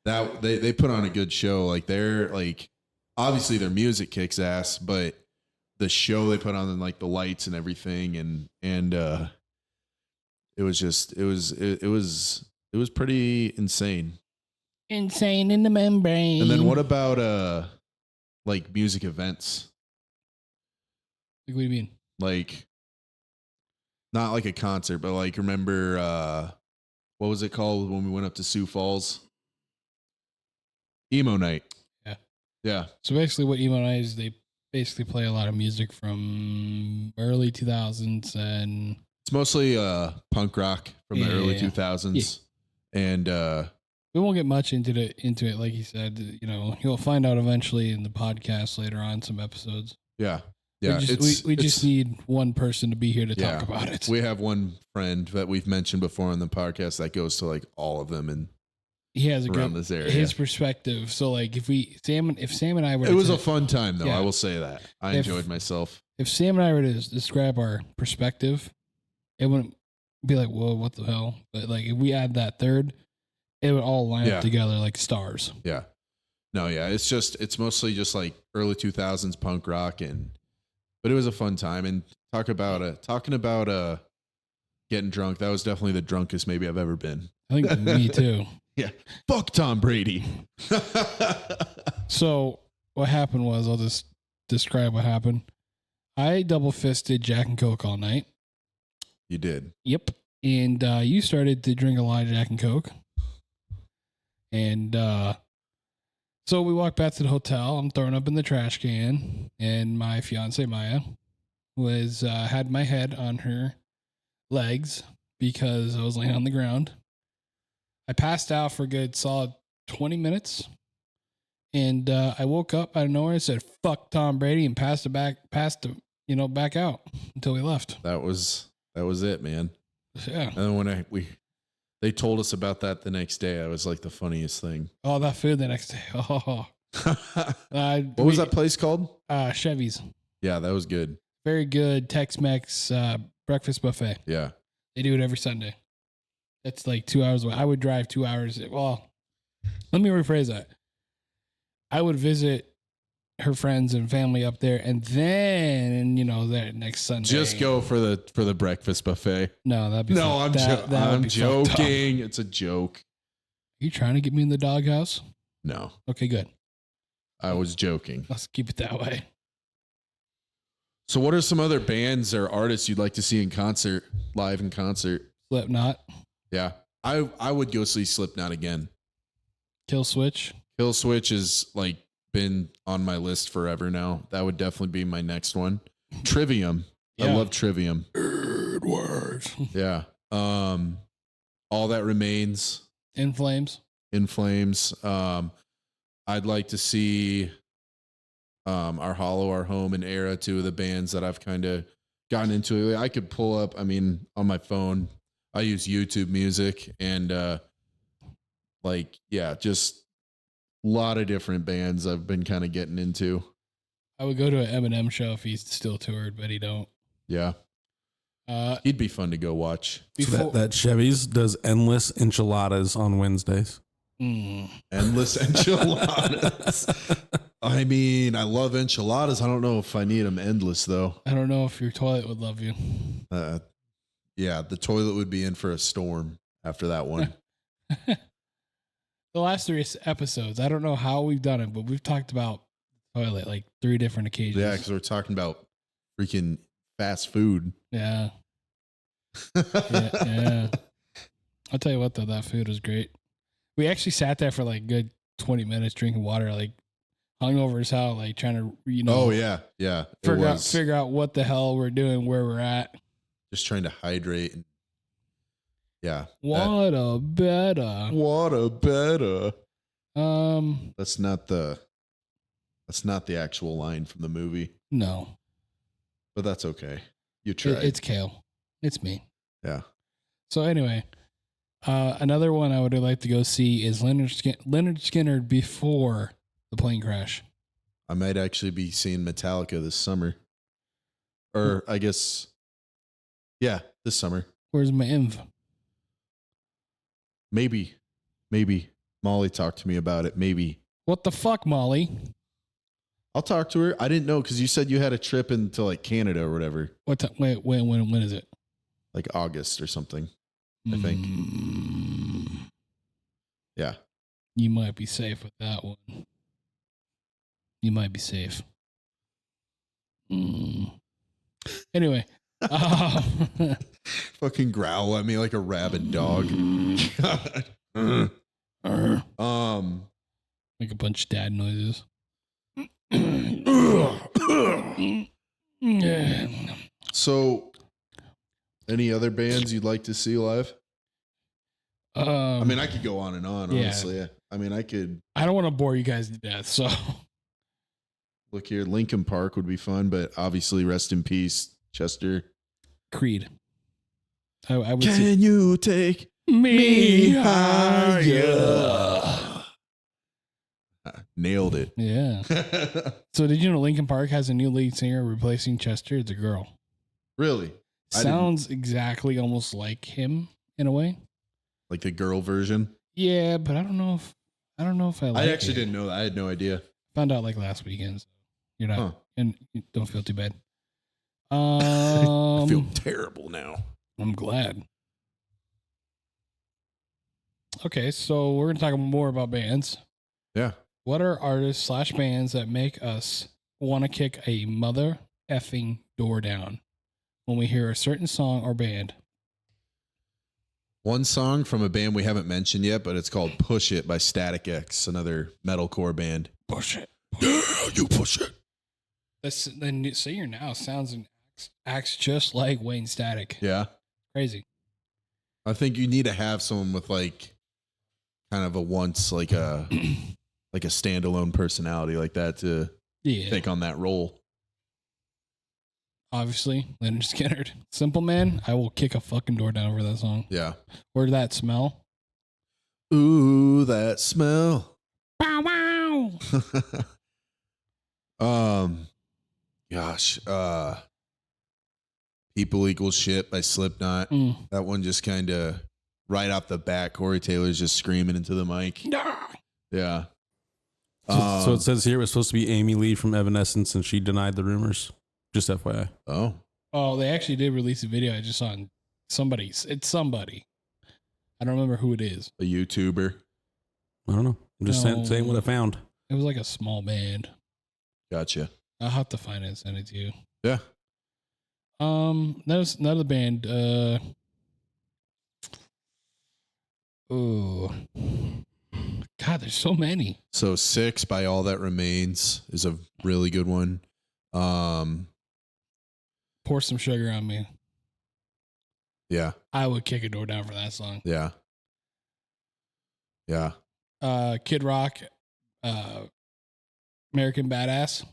[SPEAKER 1] that they put on a good show. They're obviously their music kicks ass, but the show they put on, and the lights and everything, and it was pretty insane.
[SPEAKER 2] Insane in the membrane.
[SPEAKER 1] And then what about music events?
[SPEAKER 2] What do you mean?
[SPEAKER 1] Not like a concert, but remember what was it called when we went up to Sioux Falls? Emo night.
[SPEAKER 2] Yeah.
[SPEAKER 1] Yeah.
[SPEAKER 2] So basically what emo night is, they basically play a lot of music from early 2000s, and
[SPEAKER 1] it's mostly punk rock from the early 2000s. Yeah. And
[SPEAKER 2] we won't get much into it, like you said. You'll find out eventually in the podcast later on, some episodes.
[SPEAKER 1] Yeah. Yeah.
[SPEAKER 2] We just need one person to be here to talk about it.
[SPEAKER 1] We have one friend that we've mentioned before on the podcast that goes to all of them, and
[SPEAKER 2] he has a
[SPEAKER 1] around
[SPEAKER 2] good
[SPEAKER 1] this area.
[SPEAKER 2] His perspective. So if Sam and I were,
[SPEAKER 1] it was a fun time though.
[SPEAKER 2] Yeah.
[SPEAKER 1] I will say that I enjoyed myself.
[SPEAKER 2] If Sam and I were to describe our perspective, it wouldn't be whoa, what the hell? But if we add that third, it would all line up together like stars.
[SPEAKER 1] Yeah. No, yeah. It's mostly just early 2000s punk rock, but it was a fun time. And talking about getting drunk, that was definitely the drunkest maybe I've ever been.
[SPEAKER 2] I think me too.
[SPEAKER 1] Yeah. Fuck Tom Brady.
[SPEAKER 2] So what happened was, I'll just describe what happened. I double fisted Jack and Coke all night.
[SPEAKER 1] You did.
[SPEAKER 2] Yep. And you started to drink a lot of Jack and Coke. And so we walked back to the hotel. I'm throwing up in the trash can. And my fiance, Maya, was had my head on her legs because I was laying on the ground. I passed out for a good solid 20 minutes. And I woke up out of nowhere and said, fuck Tom Brady, and passed back out until we left.
[SPEAKER 1] That was it, man.
[SPEAKER 2] Yeah.
[SPEAKER 1] And then when they told us about that the next day, I was like the funniest thing.
[SPEAKER 2] Oh, that food the next day. Oh.
[SPEAKER 1] What was that place called?
[SPEAKER 2] Chevy's.
[SPEAKER 1] Yeah, that was good.
[SPEAKER 2] Very good Tex-Mex breakfast buffet.
[SPEAKER 1] Yeah.
[SPEAKER 2] They do it every Sunday. That's like 2 hours away. I would drive 2 hours. Well, let me rephrase that. I would visit her friends and family up there, and then that next Sunday.
[SPEAKER 1] Just go for the breakfast buffet.
[SPEAKER 2] No, that'd be
[SPEAKER 1] no. I'm joking. It's a joke.
[SPEAKER 2] Are you trying to get me in the doghouse?
[SPEAKER 1] No.
[SPEAKER 2] Okay, good.
[SPEAKER 1] I was joking.
[SPEAKER 2] Let's keep it that way.
[SPEAKER 1] So, what are some other bands or artists you'd like to see in concert, live in concert?
[SPEAKER 2] Slipknot.
[SPEAKER 1] Yeah, I would go see Slipknot again.
[SPEAKER 2] Kill Switch.
[SPEAKER 1] Kill Switch has like been on my list forever now. That would definitely be my next one. Trivium.
[SPEAKER 2] Yeah.
[SPEAKER 1] I love Trivium.
[SPEAKER 2] Edwards.
[SPEAKER 1] Yeah. All That Remains.
[SPEAKER 2] In Flames.
[SPEAKER 1] In Flames. I'd like to see Our Hollow, Our Home, and Era, two of the bands that I've kind of gotten into. I could pull up, on my phone, I use YouTube Music and just a lot of different bands I've been kind of getting into.
[SPEAKER 2] I would go to an Eminem show if he's still toured, but he don't.
[SPEAKER 1] Yeah. He'd be fun to go watch.
[SPEAKER 4] So that Chevy's does endless enchiladas on Wednesdays.
[SPEAKER 1] Endless enchiladas. I love enchiladas. I don't know if I need them endless, though.
[SPEAKER 2] I don't know if your toilet would love you.
[SPEAKER 1] Yeah, the toilet would be in for a storm after that one.
[SPEAKER 2] The last 3 episodes, I don't know how we've done it, but we've talked about toilet like 3 different occasions.
[SPEAKER 1] Yeah, because we're talking about freaking fast food.
[SPEAKER 2] Yeah. yeah. I'll tell you what, though, that food was great. We actually sat there for like good 20 minutes drinking water, like hungover as hell, like trying to,
[SPEAKER 1] Oh, yeah. Yeah.
[SPEAKER 2] Figure out what the hell we're doing, where we're at.
[SPEAKER 1] Just trying to hydrate. Yeah.
[SPEAKER 2] What a better.
[SPEAKER 1] That's not the actual line from the movie.
[SPEAKER 2] No.
[SPEAKER 1] But that's okay. You tried.
[SPEAKER 2] It's Kale. It's me.
[SPEAKER 1] Yeah.
[SPEAKER 2] So anyway, another one I would like to go see is Leonard Skinner before the plane crash.
[SPEAKER 1] I might actually be seeing Metallica this summer. Or I guess, yeah, this summer.
[SPEAKER 2] Where's my inv?
[SPEAKER 1] Maybe. Molly talked to me about it. Maybe.
[SPEAKER 2] What the fuck, Molly?
[SPEAKER 1] I'll talk to her. I didn't know because you said you had a trip into like Canada or whatever.
[SPEAKER 2] What time? Wait, when is it?
[SPEAKER 1] Like August or something, I think. Yeah.
[SPEAKER 2] You might be safe with that one. You might be safe. Anyway.
[SPEAKER 1] Fucking growl at me like a rabid dog. God.
[SPEAKER 2] Make a bunch of dad noises.
[SPEAKER 1] So, any other bands you'd like to see live? I could go on and on, honestly. Yeah. I could.
[SPEAKER 2] I don't want to bore you guys to death, so.
[SPEAKER 1] Look here, Linkin Park would be fun, but obviously, rest in peace, Chester.
[SPEAKER 2] Creed. I would
[SPEAKER 1] Can you take me higher? Nailed it.
[SPEAKER 2] Yeah. So did you know Linkin Park has a new lead singer replacing Chester? It's a girl.
[SPEAKER 1] Really?
[SPEAKER 2] Sounds exactly almost like him in a way.
[SPEAKER 1] Like the girl version?
[SPEAKER 2] Yeah, but I don't know if I like
[SPEAKER 1] I actually didn't know that. I had no idea.
[SPEAKER 2] Found out like last weekend. So you're not and you don't feel too bad.
[SPEAKER 1] I feel terrible now.
[SPEAKER 2] I'm glad. Okay, so we're gonna talk more about bands.
[SPEAKER 1] Yeah.
[SPEAKER 2] What are artists / bands that make us want to kick a mother effing door down when we hear a certain song or band?
[SPEAKER 1] One song from a band we haven't mentioned yet, but it's called Push It by Static X, another metalcore band.
[SPEAKER 2] Push it.
[SPEAKER 1] Yeah, you push it.
[SPEAKER 2] The new singer now sounds and acts just like Wayne Static.
[SPEAKER 1] Yeah.
[SPEAKER 2] Crazy.
[SPEAKER 1] I think you need to have someone with like kind of a like a standalone personality like that to take on that role.
[SPEAKER 2] Obviously, Leonard Skinner. Simple Man, I will kick a fucking door down for that song.
[SPEAKER 1] Yeah.
[SPEAKER 2] Or that smell.
[SPEAKER 1] Ooh, that smell.
[SPEAKER 2] Bow wow.
[SPEAKER 1] Gosh, People Equal Shit by Slipknot. That one just kind of right off the bat, Corey Taylor's just screaming into the mic. Yeah.
[SPEAKER 4] So it says here it was supposed to be Amy Lee from Evanescence, and she denied the rumors. Just FYI.
[SPEAKER 2] Oh, they actually did release a video. I just saw somebody's. It's somebody. I don't remember who it is.
[SPEAKER 1] A YouTuber.
[SPEAKER 4] I don't know. I'm just saying what I found.
[SPEAKER 2] It was like a small band.
[SPEAKER 1] Gotcha.
[SPEAKER 2] I'll have to find it and send it to you.
[SPEAKER 1] Yeah.
[SPEAKER 2] There's another band. Oh, God, there's so many.
[SPEAKER 1] So 6 by All That Remains is a really good one.
[SPEAKER 2] Pour Some Sugar on Me.
[SPEAKER 1] Yeah.
[SPEAKER 2] I would kick a door down for that song.
[SPEAKER 1] Yeah. Yeah.
[SPEAKER 2] Kid Rock, American Badass.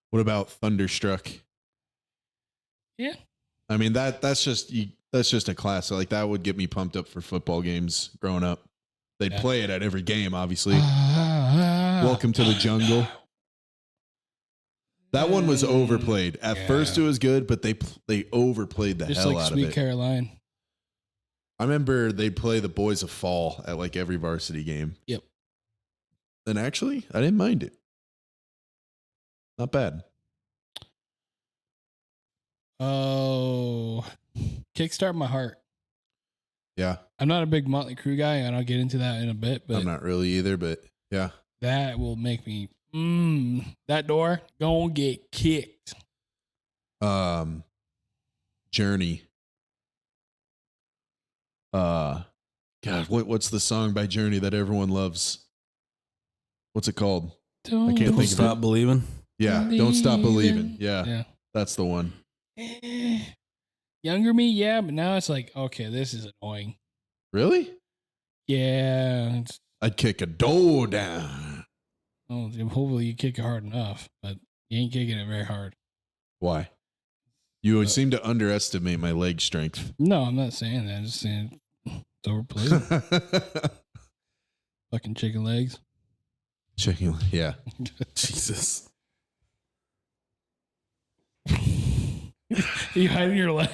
[SPEAKER 1] What about Thunderstruck?
[SPEAKER 2] Yeah.
[SPEAKER 1] I mean that's just a classic. Like that would get me pumped up for football games growing up. They'd play it at every game, obviously. Welcome to the Jungle. That one was overplayed. At first it was good, but they overplayed the
[SPEAKER 2] just
[SPEAKER 1] hell
[SPEAKER 2] like
[SPEAKER 1] out
[SPEAKER 2] Sweet
[SPEAKER 1] of it.
[SPEAKER 2] Caroline.
[SPEAKER 1] I remember they'd play the Boys of Fall at like every varsity game.
[SPEAKER 2] Yep.
[SPEAKER 1] And actually, I didn't mind it. Not bad.
[SPEAKER 2] Oh, Kickstart My Heart.
[SPEAKER 1] Yeah.
[SPEAKER 2] I'm not a big Motley Crue guy, and I'll get into that in a bit, but
[SPEAKER 1] I'm not really either, but yeah.
[SPEAKER 2] That will make me, that door gonna get kicked.
[SPEAKER 1] Journey. God, what's the song by Journey that everyone loves? What's it called? I can't think of it.
[SPEAKER 4] Stop Believing.
[SPEAKER 1] Yeah, Don't Stop Believing. Yeah, that's the one.
[SPEAKER 2] Younger me, yeah, but now it's like, okay, this is annoying.
[SPEAKER 1] Really?
[SPEAKER 2] Yeah.
[SPEAKER 1] I'd kick a door down.
[SPEAKER 2] Oh, hopefully you kick it hard enough, but you ain't kicking it very hard.
[SPEAKER 1] Why? You would seem to underestimate my leg strength.
[SPEAKER 2] No, I'm not saying that. I'm just saying it's overplayed. Fucking chicken legs.
[SPEAKER 1] Chicken, yeah.
[SPEAKER 4] Jesus.
[SPEAKER 2] You hiding your leg?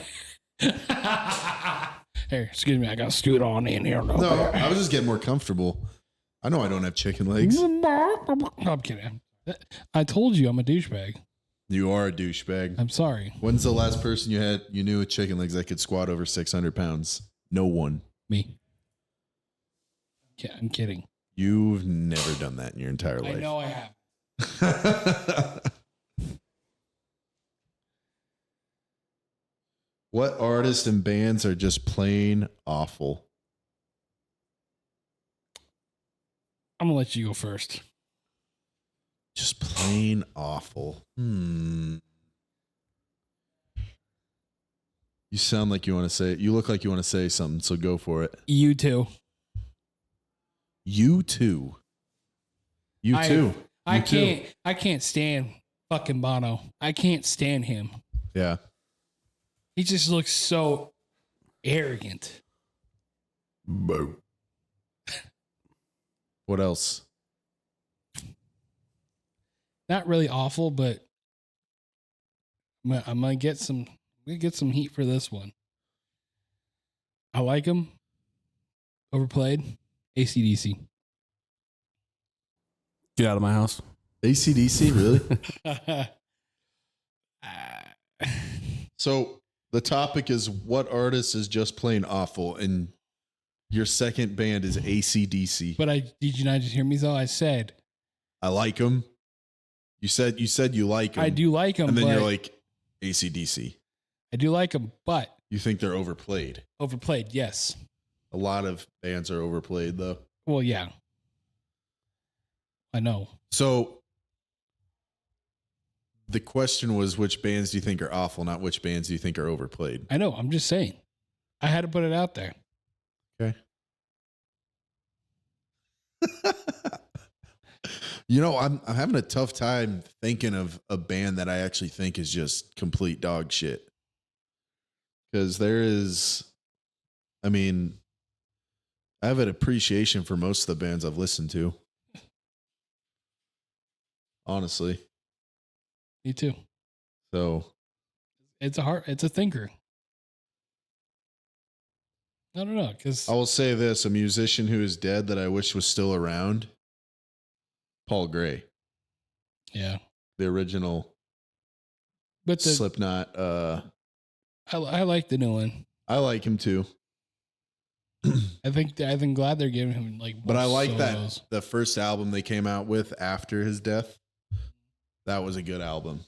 [SPEAKER 2] Here, excuse me, I got to scoot on in here.
[SPEAKER 1] No, I was just getting more comfortable. I know I don't have chicken legs.
[SPEAKER 2] I'm kidding. I told you I'm a douchebag.
[SPEAKER 1] You are a douchebag.
[SPEAKER 2] I'm sorry.
[SPEAKER 1] When's the last person you knew with chicken legs that could squat over 600 pounds? No one.
[SPEAKER 2] Me. Yeah, I'm kidding.
[SPEAKER 1] You've never done that in your entire life.
[SPEAKER 2] I know I have.
[SPEAKER 1] What artists and bands are just plain awful?
[SPEAKER 2] I'm going to let you go first.
[SPEAKER 1] Just plain awful. You sound like you want to say it. You look like you want to say something, so go for it.
[SPEAKER 2] You too.
[SPEAKER 1] You too.
[SPEAKER 2] I can't stand fucking Bono. I can't stand him.
[SPEAKER 1] Yeah.
[SPEAKER 2] He just looks so arrogant.
[SPEAKER 1] Boo. What else?
[SPEAKER 2] Not really awful, but I'm gonna get some heat for this one. I like him. Overplayed. AC/DC.
[SPEAKER 4] Get out of my house.
[SPEAKER 1] AC/DC, really? So the topic is what artist is just plain awful, and your second band is AC/DC.
[SPEAKER 2] But did you not just hear me though? I said
[SPEAKER 1] I like them. You said you like them.
[SPEAKER 2] I do like them,
[SPEAKER 1] and then you're like AC/DC.
[SPEAKER 2] I do like them, but
[SPEAKER 1] You think they're overplayed?
[SPEAKER 2] Overplayed, yes.
[SPEAKER 1] A lot of bands are overplayed, though.
[SPEAKER 2] Well, yeah. I know.
[SPEAKER 1] So the question was, which bands do you think are awful, not which bands do you think are overplayed?
[SPEAKER 2] I know. I'm just saying. I had to put it out there.
[SPEAKER 1] Okay. You know, I'm having a tough time thinking of a band that I actually think is just complete dog shit. Because I have an appreciation for most of the bands I've listened to. Honestly.
[SPEAKER 2] Me too.
[SPEAKER 1] So
[SPEAKER 2] it's a thinker. I don't know, because
[SPEAKER 1] I will say this: a musician who is dead that I wish was still around, Paul Gray.
[SPEAKER 2] Yeah,
[SPEAKER 1] the original,
[SPEAKER 2] but the
[SPEAKER 1] Slipknot.
[SPEAKER 2] I like the new one.
[SPEAKER 1] I like him too.
[SPEAKER 2] I've been glad they're giving him
[SPEAKER 1] but I like
[SPEAKER 2] solos.
[SPEAKER 1] that the first album they came out with after his death. That was a good album.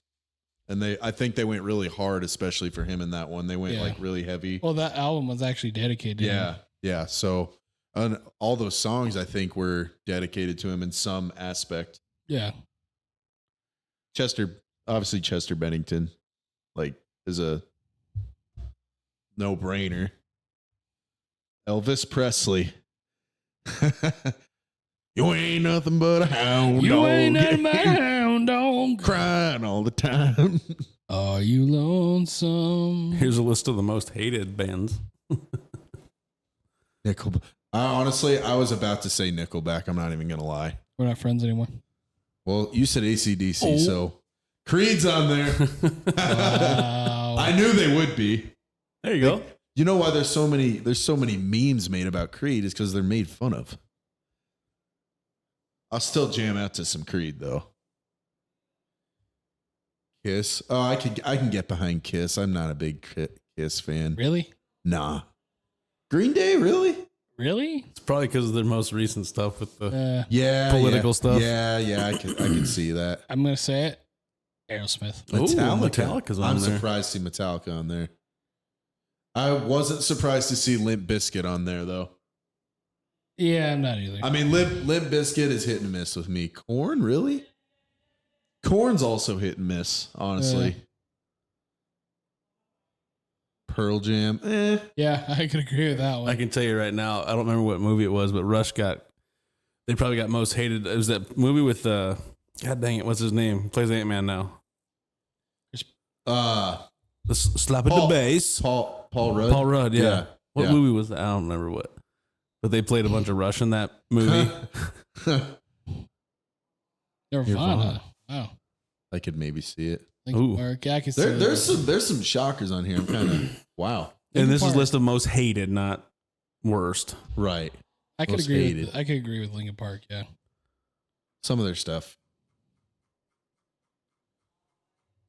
[SPEAKER 1] And I think they went really hard, especially for him in that one. They went like really heavy.
[SPEAKER 2] Well, that album was actually dedicated to him.
[SPEAKER 1] Yeah. So all those songs I think were dedicated to him in some aspect.
[SPEAKER 2] Yeah.
[SPEAKER 1] Chester Bennington, is a no-brainer. Elvis Presley. You ain't nothing but a hound dog.
[SPEAKER 2] You ain't nothing but a hound dog.
[SPEAKER 1] Crying all the time.
[SPEAKER 2] Are you lonesome?
[SPEAKER 4] Here's a list of the most hated bands.
[SPEAKER 1] Nickelback. Honestly, I was about to say Nickelback. I'm not even going to lie.
[SPEAKER 2] We're not friends anymore.
[SPEAKER 1] Well, you said AC/DC, so Creed's on there.
[SPEAKER 2] Wow.
[SPEAKER 1] I knew they would be.
[SPEAKER 4] There you go.
[SPEAKER 1] You know why there's so many memes made about Creed is because they're made fun of. I'll still jam out to some Creed though. Kiss. Oh, I can get behind Kiss. I'm not a big Kiss fan.
[SPEAKER 2] Really?
[SPEAKER 1] Nah. Green Day, really?
[SPEAKER 2] Really?
[SPEAKER 4] It's probably because of their most recent stuff with the political stuff.
[SPEAKER 1] Yeah, I can see that.
[SPEAKER 2] I'm gonna say it. Aerosmith.
[SPEAKER 4] Metallica's on
[SPEAKER 1] I'm
[SPEAKER 4] there.
[SPEAKER 1] surprised to see Metallica on there. I wasn't surprised to see Limp Bizkit on there though.
[SPEAKER 2] Yeah, I'm not either.
[SPEAKER 1] I mean, Limp Bizkit is hit and miss with me. Korn, really? Korn's also hit and miss, honestly. Pearl Jam,
[SPEAKER 2] Yeah, I could agree with that one.
[SPEAKER 4] I can tell you right now, I don't remember what movie it was, but Rush they probably got most hated. It was that movie with, God dang it, what's his name? He plays Ant-Man now. The slap at the bass.
[SPEAKER 1] Paul Rudd.
[SPEAKER 4] Paul Rudd, yeah. What
[SPEAKER 1] Yeah.
[SPEAKER 4] movie was that? I don't remember what. But they played a bunch of Rush in that movie.
[SPEAKER 2] Nirvana. Wow.
[SPEAKER 1] I could maybe see it.
[SPEAKER 4] Ooh.
[SPEAKER 2] Yeah, I can see
[SPEAKER 1] There's some shockers on here. I'm kind of wow.
[SPEAKER 4] And this is a list of most hated, not worst.
[SPEAKER 1] Right.
[SPEAKER 2] I could
[SPEAKER 1] most
[SPEAKER 2] agree.
[SPEAKER 1] hated.
[SPEAKER 2] I could agree with Linkin Park. Yeah.
[SPEAKER 1] Some of their stuff.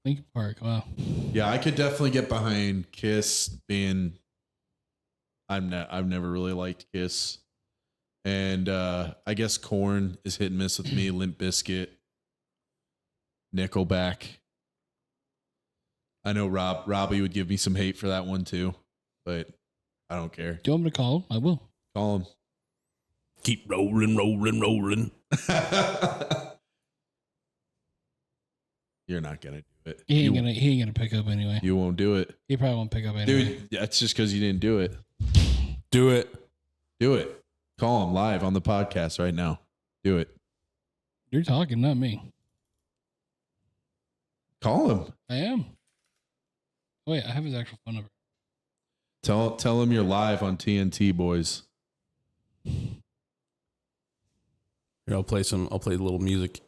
[SPEAKER 2] Linkin Park. Wow.
[SPEAKER 1] Yeah, I could definitely get behind Kiss being. I've never really liked Kiss, and I guess Korn is hit and miss with me. Limp Bizkit, Nickelback. I know Robbie would give me some hate for that one too, but I don't care.
[SPEAKER 2] Do you want me to call him? I will.
[SPEAKER 1] Call him.
[SPEAKER 4] Keep rolling.
[SPEAKER 1] You're not gonna do it.
[SPEAKER 2] He ain't gonna pick up anyway.
[SPEAKER 1] You won't do it,
[SPEAKER 2] He probably won't pick up anyway.
[SPEAKER 1] dude. That's just because you didn't do it.
[SPEAKER 4] Do it.
[SPEAKER 1] Do it. Call him live on the podcast right now. Do it.
[SPEAKER 2] You're talking, not me.
[SPEAKER 1] Call him.
[SPEAKER 2] I am. Wait, I have his actual phone number.
[SPEAKER 1] Tell him you're live on TNT Boys.
[SPEAKER 4] Here, I'll play a little music.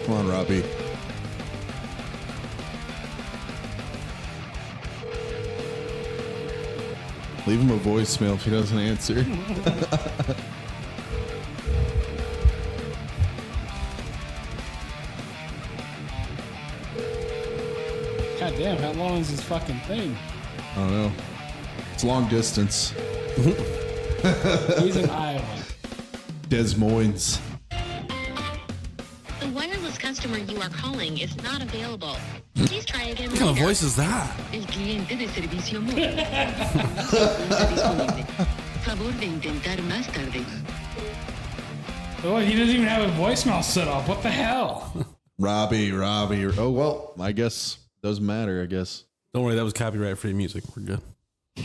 [SPEAKER 1] Come on, Robbie. Leave him a voicemail if he doesn't answer.
[SPEAKER 2] God damn, how long is this fucking thing?
[SPEAKER 1] I don't know. It's long distance.
[SPEAKER 2] He's in Iowa.
[SPEAKER 1] Des Moines.
[SPEAKER 8] The wireless customer you are calling is not available. Please try again
[SPEAKER 4] What kind of
[SPEAKER 8] later.
[SPEAKER 4] voice is that?
[SPEAKER 8] El cliente de servicio móvil. Favor de intentar más tarde.
[SPEAKER 2] Oh, he doesn't even have a voicemail set up. What the hell?
[SPEAKER 1] Robbie. Oh, well, I guess doesn't matter, I guess.
[SPEAKER 4] Don't worry, that was copyright free music. We're good.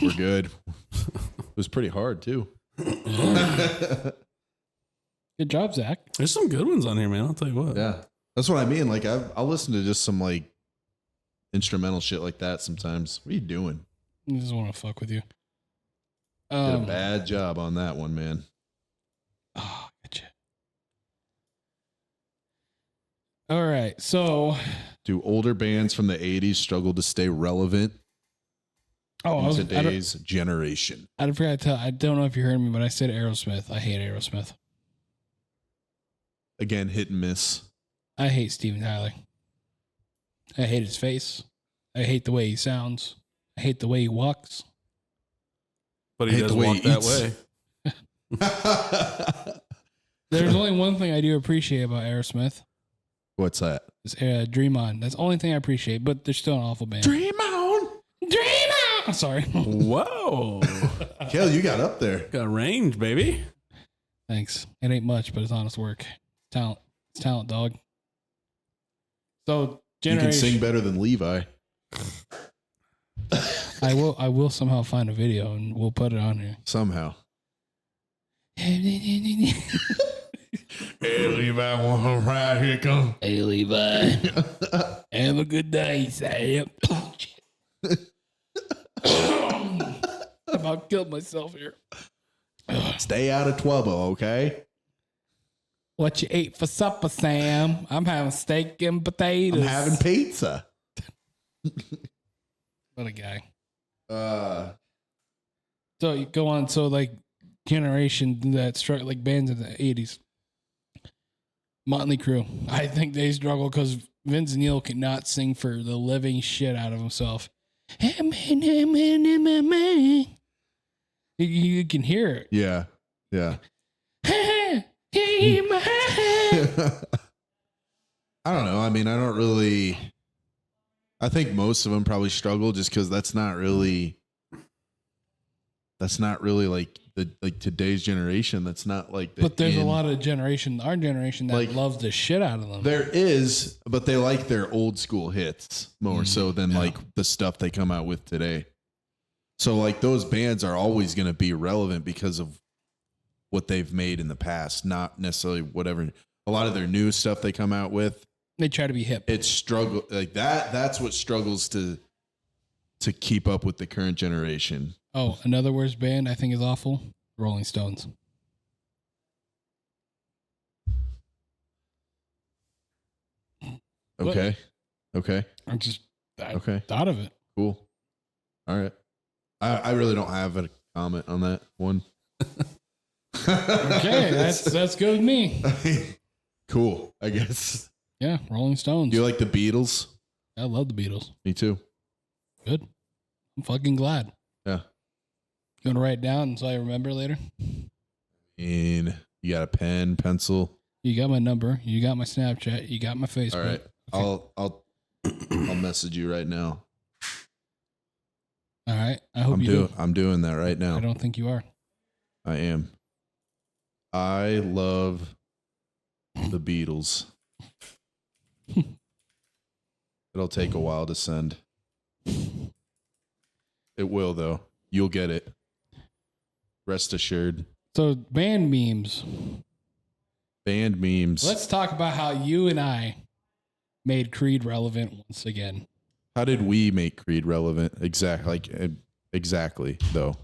[SPEAKER 1] We're good. It was pretty hard, too.
[SPEAKER 2] Good job, Zach.
[SPEAKER 4] There's some good ones on here, man. I'll tell you what.
[SPEAKER 1] Yeah. That's what I mean. Like, I'll listen to just some, like, instrumental shit like that sometimes. What are you doing?
[SPEAKER 2] I just want to fuck with you.
[SPEAKER 1] Did a bad job on that one, man.
[SPEAKER 2] Oh, gotcha. All right. So,
[SPEAKER 1] Do older bands from the 80s struggle to stay relevant in today's generation?
[SPEAKER 2] I forgot to tell. I don't know if you heard me, but I said Aerosmith. I hate Aerosmith.
[SPEAKER 1] Again, hit and miss.
[SPEAKER 2] I hate Steven Tyler. I hate his face. I hate the way he sounds. I hate the way he walks.
[SPEAKER 4] But he does walk that way.
[SPEAKER 2] There's only one thing I do appreciate about Aerosmith.
[SPEAKER 1] What's that?
[SPEAKER 2] It's Dream On. That's the only thing I appreciate, but they're still an awful band.
[SPEAKER 1] Dream on.
[SPEAKER 2] Dream On! Sorry.
[SPEAKER 4] Whoa.
[SPEAKER 1] Kel, you got up there.
[SPEAKER 4] Got range, baby.
[SPEAKER 2] Thanks. It ain't much, but it's honest work. Talent. It's talent, dog. So,
[SPEAKER 1] You can sing better than Levi.
[SPEAKER 2] I will somehow find a video and we'll put it on here.
[SPEAKER 1] Somehow.
[SPEAKER 2] Hey,
[SPEAKER 1] Hey, Levi, one right here come.
[SPEAKER 2] Levi. Have a good day, Sam. I about killed myself here.
[SPEAKER 1] Stay out of trouble, okay?
[SPEAKER 2] What you ate for supper, Sam? I'm having steak and potatoes.
[SPEAKER 1] I'm having pizza.
[SPEAKER 2] What a guy.
[SPEAKER 1] So
[SPEAKER 2] you go on. So like generation that struck like bands in the 80s. Motley Crue. I think they struggle because Vince Neil cannot sing for the living shit out of himself. You can hear it.
[SPEAKER 1] Yeah. I don't know. I mean, I think most of them probably struggle just because that's not really like today's generation. That's not like
[SPEAKER 2] but there's a lot of our generation that
[SPEAKER 1] like,
[SPEAKER 2] loves the shit out of them.
[SPEAKER 1] There is, but they like their old school hits more so than like the stuff they come out with today. So like those bands are always going to be relevant because of what they've made in the past, not necessarily whatever. A lot of their new stuff they come out with,
[SPEAKER 2] they try to be hip.
[SPEAKER 1] It's struggle like that. That's what struggles to keep up with the current generation.
[SPEAKER 2] Oh, another worst band I think is awful. Rolling Stones.
[SPEAKER 1] Okay.
[SPEAKER 2] I thought of it.
[SPEAKER 1] Cool. All right. I really don't have a comment on that one.
[SPEAKER 2] Okay, that's good with me.
[SPEAKER 1] Cool, I guess.
[SPEAKER 2] Yeah, Rolling Stones.
[SPEAKER 1] Do you like the Beatles?
[SPEAKER 2] I love the Beatles.
[SPEAKER 1] Me too.
[SPEAKER 2] Good. I'm fucking glad.
[SPEAKER 1] Yeah.
[SPEAKER 2] You want to write it down so I remember later?
[SPEAKER 1] And you got a pen, pencil.
[SPEAKER 2] You got my number. You got my Snapchat. You got my Facebook.
[SPEAKER 1] All right. Okay. I'll message you right now.
[SPEAKER 2] All right. I hope
[SPEAKER 1] I'm doing that right now.
[SPEAKER 2] I don't think you are.
[SPEAKER 1] I am. I love the Beatles. It'll take a while to send. It will, though. You'll get it. Rest assured.
[SPEAKER 2] So, band memes. Let's talk about how you and I made Creed relevant once again.
[SPEAKER 1] How did we make Creed relevant? Exactly, though.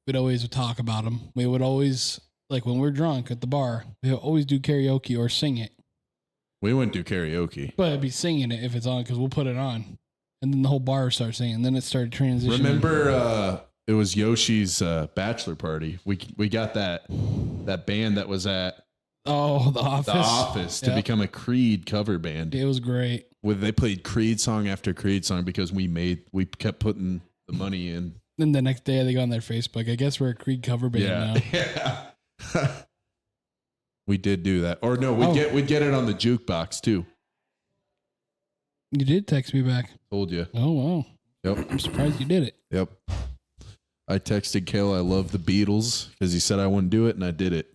[SPEAKER 2] We'd always talk about them. We would always, like when we're drunk at the bar, we would always do karaoke or sing it.
[SPEAKER 1] We wouldn't do karaoke.
[SPEAKER 2] But I'd be singing it if it's on because we'll put it on. And then the whole bar starts singing. And then it started transitioning.
[SPEAKER 1] Remember, it was Yoshi's bachelor party. We got that band that was at
[SPEAKER 2] The Office.
[SPEAKER 1] to become a Creed cover band.
[SPEAKER 2] It was great.
[SPEAKER 1] They played Creed song after Creed song because we kept putting the money in
[SPEAKER 2] Then the next day they go on their Facebook. I guess we're a Creed cover band now.
[SPEAKER 1] Yeah. We did do that. Or no, we'd get it on the jukebox too.
[SPEAKER 2] You did text me back.
[SPEAKER 1] Told you.
[SPEAKER 2] Oh, wow.
[SPEAKER 1] Yep.
[SPEAKER 2] I'm surprised you did it.
[SPEAKER 1] Yep. I texted Kale I love the Beatles because he said I wouldn't do it, and I did it.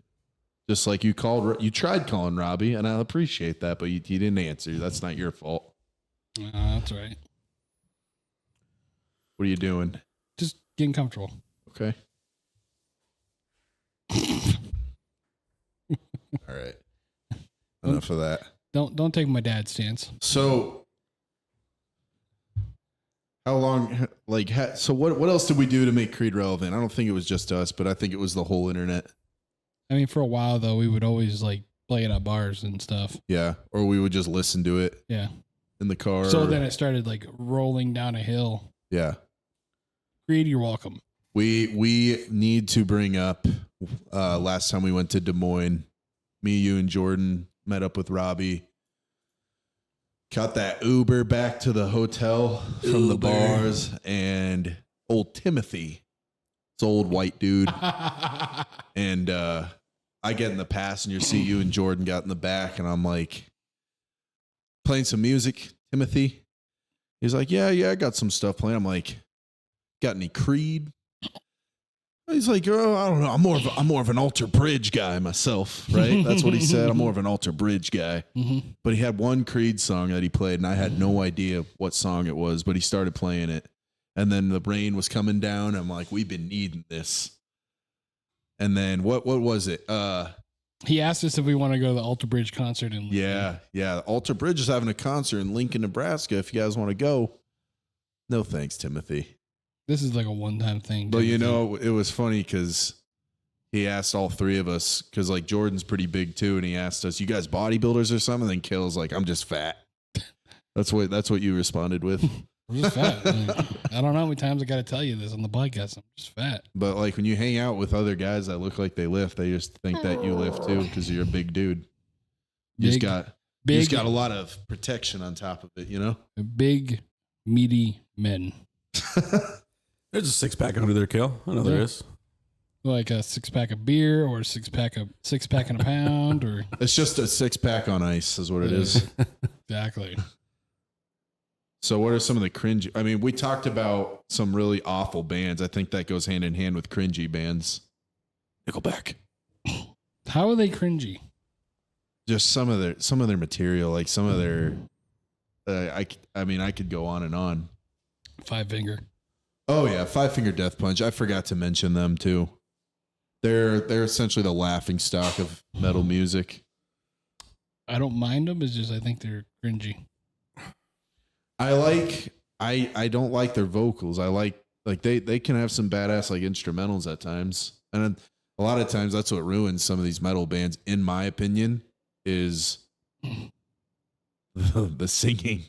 [SPEAKER 1] Just like you tried calling Robbie, and I appreciate that, but you didn't answer. That's not your fault.
[SPEAKER 2] That's right.
[SPEAKER 1] What are you doing?
[SPEAKER 2] Just getting comfortable.
[SPEAKER 1] Okay. All right. Enough of that.
[SPEAKER 2] Don't take my dad's stance.
[SPEAKER 1] So, how long? So what else did we do to make Creed relevant? I don't think it was just us, but I think it was the whole internet.
[SPEAKER 2] I mean, for a while though, we would always like play it at bars and stuff.
[SPEAKER 1] Yeah, or we would just listen to it.
[SPEAKER 2] Yeah.
[SPEAKER 1] In the car.
[SPEAKER 2] So then it started like rolling down a hill.
[SPEAKER 1] Yeah.
[SPEAKER 2] Creed, you're welcome.
[SPEAKER 1] We need to bring up last time we went to Des Moines. Me, you, and Jordan met up with Robbie. Got that Uber back to the hotel from the bars, and old Timothy, it's old white dude, and I get in the passenger seat. You and Jordan got in the back, and I'm like playing some music. Timothy, he's like, yeah, I got some stuff playing. I'm like, got any Creed? He's like, oh, I don't know. I'm more of an Alter Bridge guy myself, right? That's what he said. I'm more of an Alter Bridge guy. Mm-hmm. But he had one Creed song that he played, and I had no idea what song it was, but he started playing it. And then the rain was coming down. I'm like, we've been needing this. And then what was it?
[SPEAKER 2] He asked us if we want to go to the Alter Bridge concert in Lincoln.
[SPEAKER 1] Yeah. Alter Bridge is having a concert in Lincoln, Nebraska. If you guys want to go. No thanks, Timothy.
[SPEAKER 2] This is like a one-time thing.
[SPEAKER 1] But you know, it was funny because he asked all three of us, because like Jordan's pretty big too, and he asked us, "You guys bodybuilders or something?" And then Kale's like, "I'm just fat." That's what you responded with.
[SPEAKER 2] I'm just fat. I don't know how many times I got to tell you this on the podcast. I'm just fat.
[SPEAKER 1] But like when you hang out with other guys that look like they lift, they just think that you lift too because you're a big dude. You just got a lot of protection on top of it, you know.
[SPEAKER 2] Big, meaty men.
[SPEAKER 4] There's a 6-pack under there, Kale. I know there is.
[SPEAKER 2] Like a 6-pack of beer or a 6-pack and a pound, or
[SPEAKER 1] it's just a 6-pack on ice is what it is.
[SPEAKER 2] Exactly.
[SPEAKER 1] So what are some of the cringy? I mean, we talked about some really awful bands. I think that goes hand in hand with cringy bands. Nickelback.
[SPEAKER 2] How are they cringy?
[SPEAKER 1] Just some of their material, like some of their. I mean, I could go on and on.
[SPEAKER 2] 5 Finger.
[SPEAKER 1] Oh yeah, 5 Finger Death Punch. I forgot to mention them too. They're essentially the laughing stock of metal music.
[SPEAKER 2] I don't mind them. It's just I think they're cringy.
[SPEAKER 1] I don't like their vocals. I like they can have some badass like instrumentals at times, and a lot of times that's what ruins some of these metal bands, in my opinion, is the singing.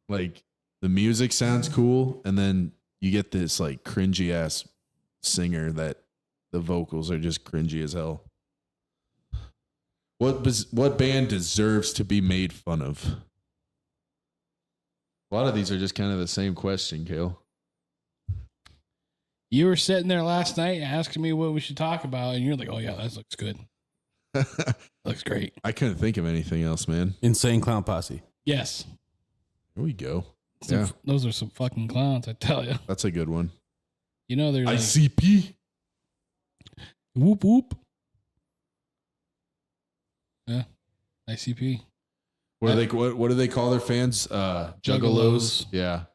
[SPEAKER 1] Like the music sounds cool, and then you get this like cringy ass singer that the vocals are just cringy as hell. What band deserves to be made fun of? A lot of these are just kind of the same question, Kale.
[SPEAKER 2] You were sitting there last night asking me what we should talk about, and you're like, "Oh yeah, that looks good. Looks great."
[SPEAKER 1] I couldn't think of anything else, man.
[SPEAKER 4] Insane Clown Posse.
[SPEAKER 2] Yes.
[SPEAKER 1] There we go.
[SPEAKER 2] Those are some fucking clowns, I tell you.
[SPEAKER 1] That's a good one.
[SPEAKER 2] You know, there's
[SPEAKER 1] ICP.
[SPEAKER 2] Whoop whoop. Yeah, ICP.
[SPEAKER 1] What do they call their fans? Juggalos. Yeah.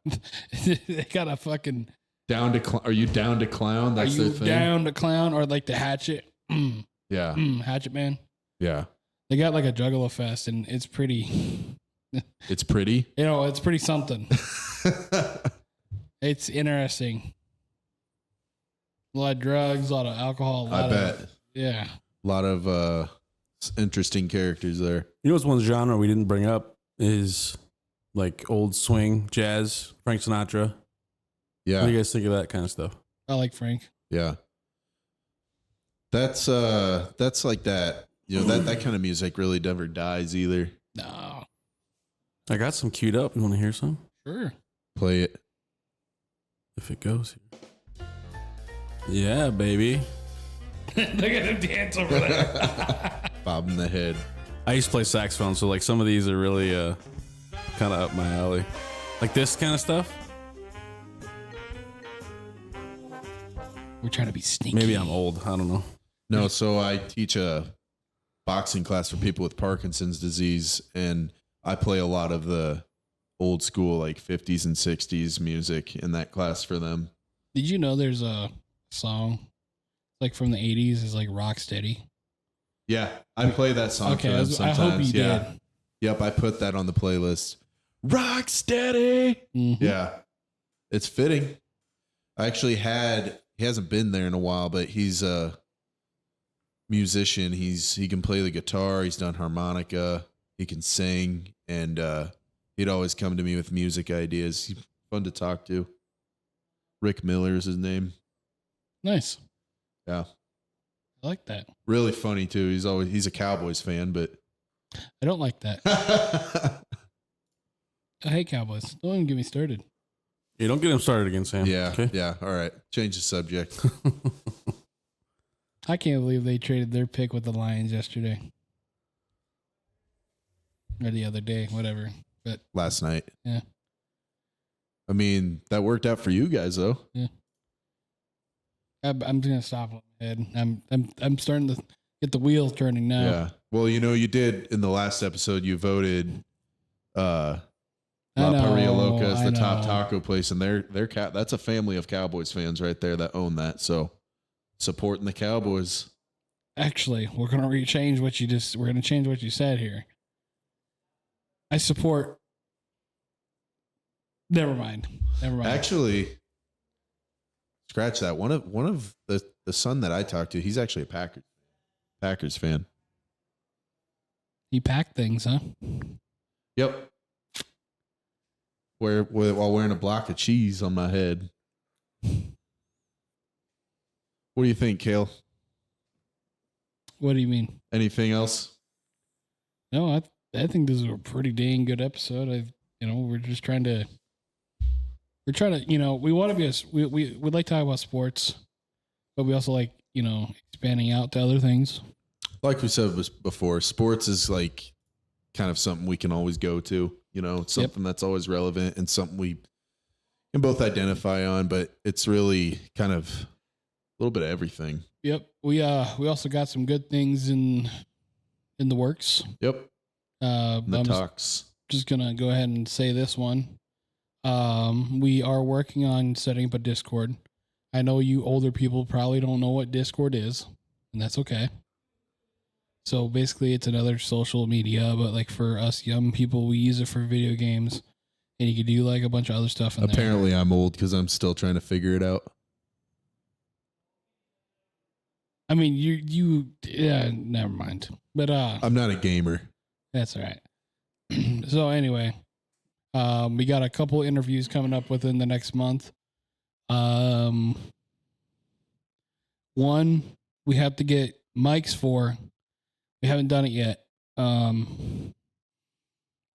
[SPEAKER 2] They got a fucking
[SPEAKER 1] are you down to clown? That's their thing.
[SPEAKER 2] Down to clown, or like the Hatchet?
[SPEAKER 1] Yeah.
[SPEAKER 2] Hatchet Man.
[SPEAKER 1] Yeah.
[SPEAKER 2] They got like a Juggalo Fest, and it's pretty.
[SPEAKER 1] It's pretty.
[SPEAKER 2] You know, it's pretty something. It's interesting. A lot of drugs, a lot of alcohol.
[SPEAKER 1] I bet.
[SPEAKER 2] Yeah.
[SPEAKER 1] A lot of interesting characters there.
[SPEAKER 4] You know what's one genre we didn't bring up is like old swing, jazz, Frank Sinatra.
[SPEAKER 1] Yeah.
[SPEAKER 4] What do you guys think of that kind of stuff?
[SPEAKER 2] I like Frank.
[SPEAKER 1] Yeah. That's like that. You know, that kind of music really never dies either.
[SPEAKER 2] No.
[SPEAKER 4] I got some queued up. You want to hear some?
[SPEAKER 2] Sure.
[SPEAKER 1] Play it.
[SPEAKER 4] If it goes here. Yeah, baby.
[SPEAKER 2] Look at him dance over there.
[SPEAKER 1] Bobbing the head.
[SPEAKER 4] I used to play saxophone, so like some of these are really kind of up my alley. Like this kind of stuff.
[SPEAKER 2] We're trying to be sneaky.
[SPEAKER 4] Maybe I'm old. I don't know.
[SPEAKER 1] No, so I teach a boxing class for people with Parkinson's disease, and I play a lot of the old school, like 50s and 60s music in that class for them.
[SPEAKER 2] Did you know there's a song like from the 80s is like Rocksteady?
[SPEAKER 1] Yeah, I play that song for them
[SPEAKER 2] I
[SPEAKER 1] sometimes.
[SPEAKER 2] hope you
[SPEAKER 1] yeah.
[SPEAKER 2] did.
[SPEAKER 1] Yep, I put that on the playlist. Rocksteady.
[SPEAKER 2] Mm-hmm.
[SPEAKER 1] Yeah, it's fitting. I actually he hasn't been there in a while, but he's a musician. He can play the guitar. He's done harmonica. He can sing, and he'd always come to me with music ideas. He's fun to talk to. Rick Miller is his name.
[SPEAKER 2] Nice.
[SPEAKER 1] Yeah,
[SPEAKER 2] I like that.
[SPEAKER 1] really funny too. He's a Cowboys fan, but
[SPEAKER 2] I don't like that. I hate Cowboys. Don't even get me started.
[SPEAKER 4] Yeah, don't get him started again, Sam.
[SPEAKER 1] yeah,
[SPEAKER 4] Okay.
[SPEAKER 1] yeah. All right, change the subject.
[SPEAKER 2] I can't believe they traded their pick with the Lions yesterday. Or the other day, whatever. But
[SPEAKER 1] Last night.
[SPEAKER 2] yeah.
[SPEAKER 1] I mean, that worked out for you guys though.
[SPEAKER 2] Yeah. I'm gonna stop on my head. I'm starting to get the wheels turning now.
[SPEAKER 1] Yeah. Well, you did in the last episode. You voted La Paria Loca as the top taco place, and that's a family of Cowboys fans right there that own that. So supporting the Cowboys.
[SPEAKER 2] Actually, we're gonna change what you said here. I support. Never mind.
[SPEAKER 1] Actually, scratch that. One of the son that I talked to, he's actually a Packers fan.
[SPEAKER 2] He packed things, huh?
[SPEAKER 1] Yep. While wearing a block of cheese on my head. What do you think, Kale?
[SPEAKER 2] What do you mean?
[SPEAKER 1] Anything else?
[SPEAKER 2] No, I think this is a pretty dang good episode. We're trying to, we want to be we like to talk about sports, but we also like, expanding out to other things.
[SPEAKER 1] Like we said before, sports is like kind of something we can always go to. It's something that's always relevant and something we can both identify on, but it's really kind of a little bit of everything.
[SPEAKER 2] Yep. We also got some good things in the works.
[SPEAKER 1] Yep.
[SPEAKER 2] I'm
[SPEAKER 1] talks.
[SPEAKER 2] Just gonna go ahead and say this one. We are working on setting up a Discord. I know you older people probably don't know what Discord is, and that's okay. So basically it's another social media, but like for us young people, we use it for video games, and you can do like a bunch of other stuff in there.
[SPEAKER 1] Apparently I'm old because I'm still trying to figure it out.
[SPEAKER 2] I mean, never mind. But
[SPEAKER 1] I'm not a gamer.
[SPEAKER 2] That's all right. So anyway, we got a couple interviews coming up within the next month. One we have to get mics for. We haven't done it yet.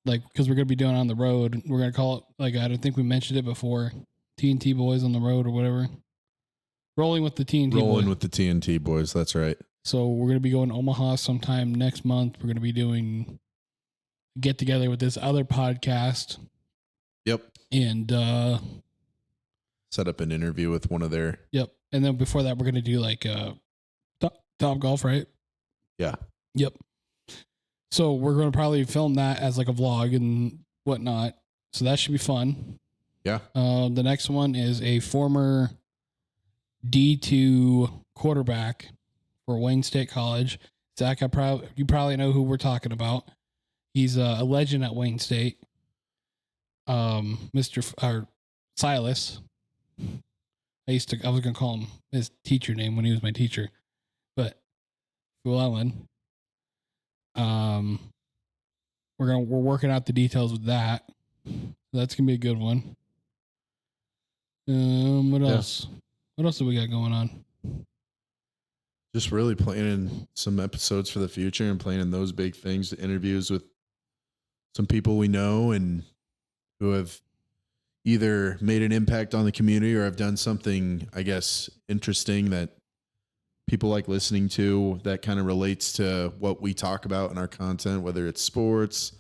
[SPEAKER 2] Because we're gonna be doing it on the road. We're gonna call it, like, I don't think we mentioned it before, TNT Boys on the road or whatever. Rolling with the TNT
[SPEAKER 1] Boys. That's right.
[SPEAKER 2] So we're gonna be going to Omaha sometime next month. We're gonna be doing get together with this other podcast.
[SPEAKER 1] Yep.
[SPEAKER 2] And
[SPEAKER 1] set up an interview with one of their.
[SPEAKER 2] Yep. And then before that, we're gonna do like Top Golf, right?
[SPEAKER 1] Yeah.
[SPEAKER 2] Yep. So we're going to probably film that as like a vlog and whatnot. So that should be fun.
[SPEAKER 1] Yeah.
[SPEAKER 2] The next one is a former D2 quarterback for Wayne State College. Zach, you probably know who we're talking about. He's a legend at Wayne State. Silas. I was going to call him his teacher name when he was my teacher, but Llewellyn. We're working out the details with that. That's gonna be a good one. What else? What else do we got going on?
[SPEAKER 1] Just really planning some episodes for the future and planning those big things, the interviews with some people we know and who have, either made an impact on the community or have done something, I guess, interesting that people like listening to that kind of relates to what we talk about in our content, whether it's sports,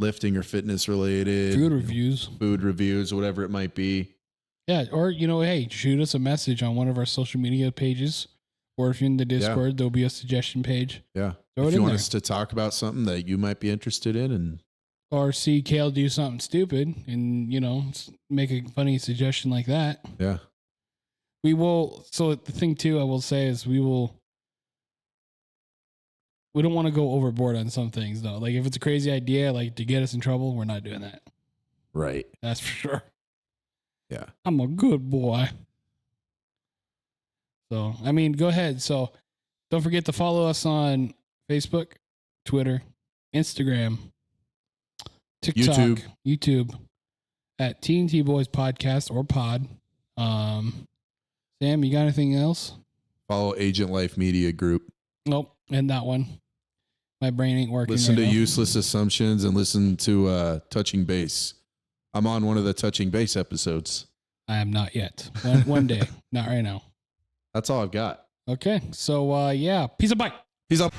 [SPEAKER 1] lifting or fitness related, food reviews, whatever it might be.
[SPEAKER 2] Yeah. Or, hey, shoot us a message on one of our social media pages, or if you're in the Discord, there'll be a suggestion page.
[SPEAKER 1] Yeah. If you want us to talk about something that you might be interested in,
[SPEAKER 2] or see Kale do something stupid and, make a funny suggestion like that.
[SPEAKER 1] Yeah.
[SPEAKER 2] We will. So the thing too, I will say is we don't want to go overboard on some things though. Like if it's a crazy idea, like to get us in trouble, we're not doing that.
[SPEAKER 1] Right.
[SPEAKER 2] That's for sure.
[SPEAKER 1] Yeah.
[SPEAKER 2] I'm a good boy. So, go ahead. So don't forget to follow us on Facebook, Twitter, Instagram, TikTok, YouTube at TNT Boys Podcast or Pod. Sam, you got anything else?
[SPEAKER 1] Follow Agent Life Media Group.
[SPEAKER 2] Nope. And that one. My brain ain't working.
[SPEAKER 1] Listen to Useless Assumptions and listen to Touching Base. I'm on one of the Touching Base episodes.
[SPEAKER 2] I am not yet. One day. Not right now.
[SPEAKER 1] That's all I've got.
[SPEAKER 2] Okay. So, Peace out. Bye.
[SPEAKER 1] Peace out.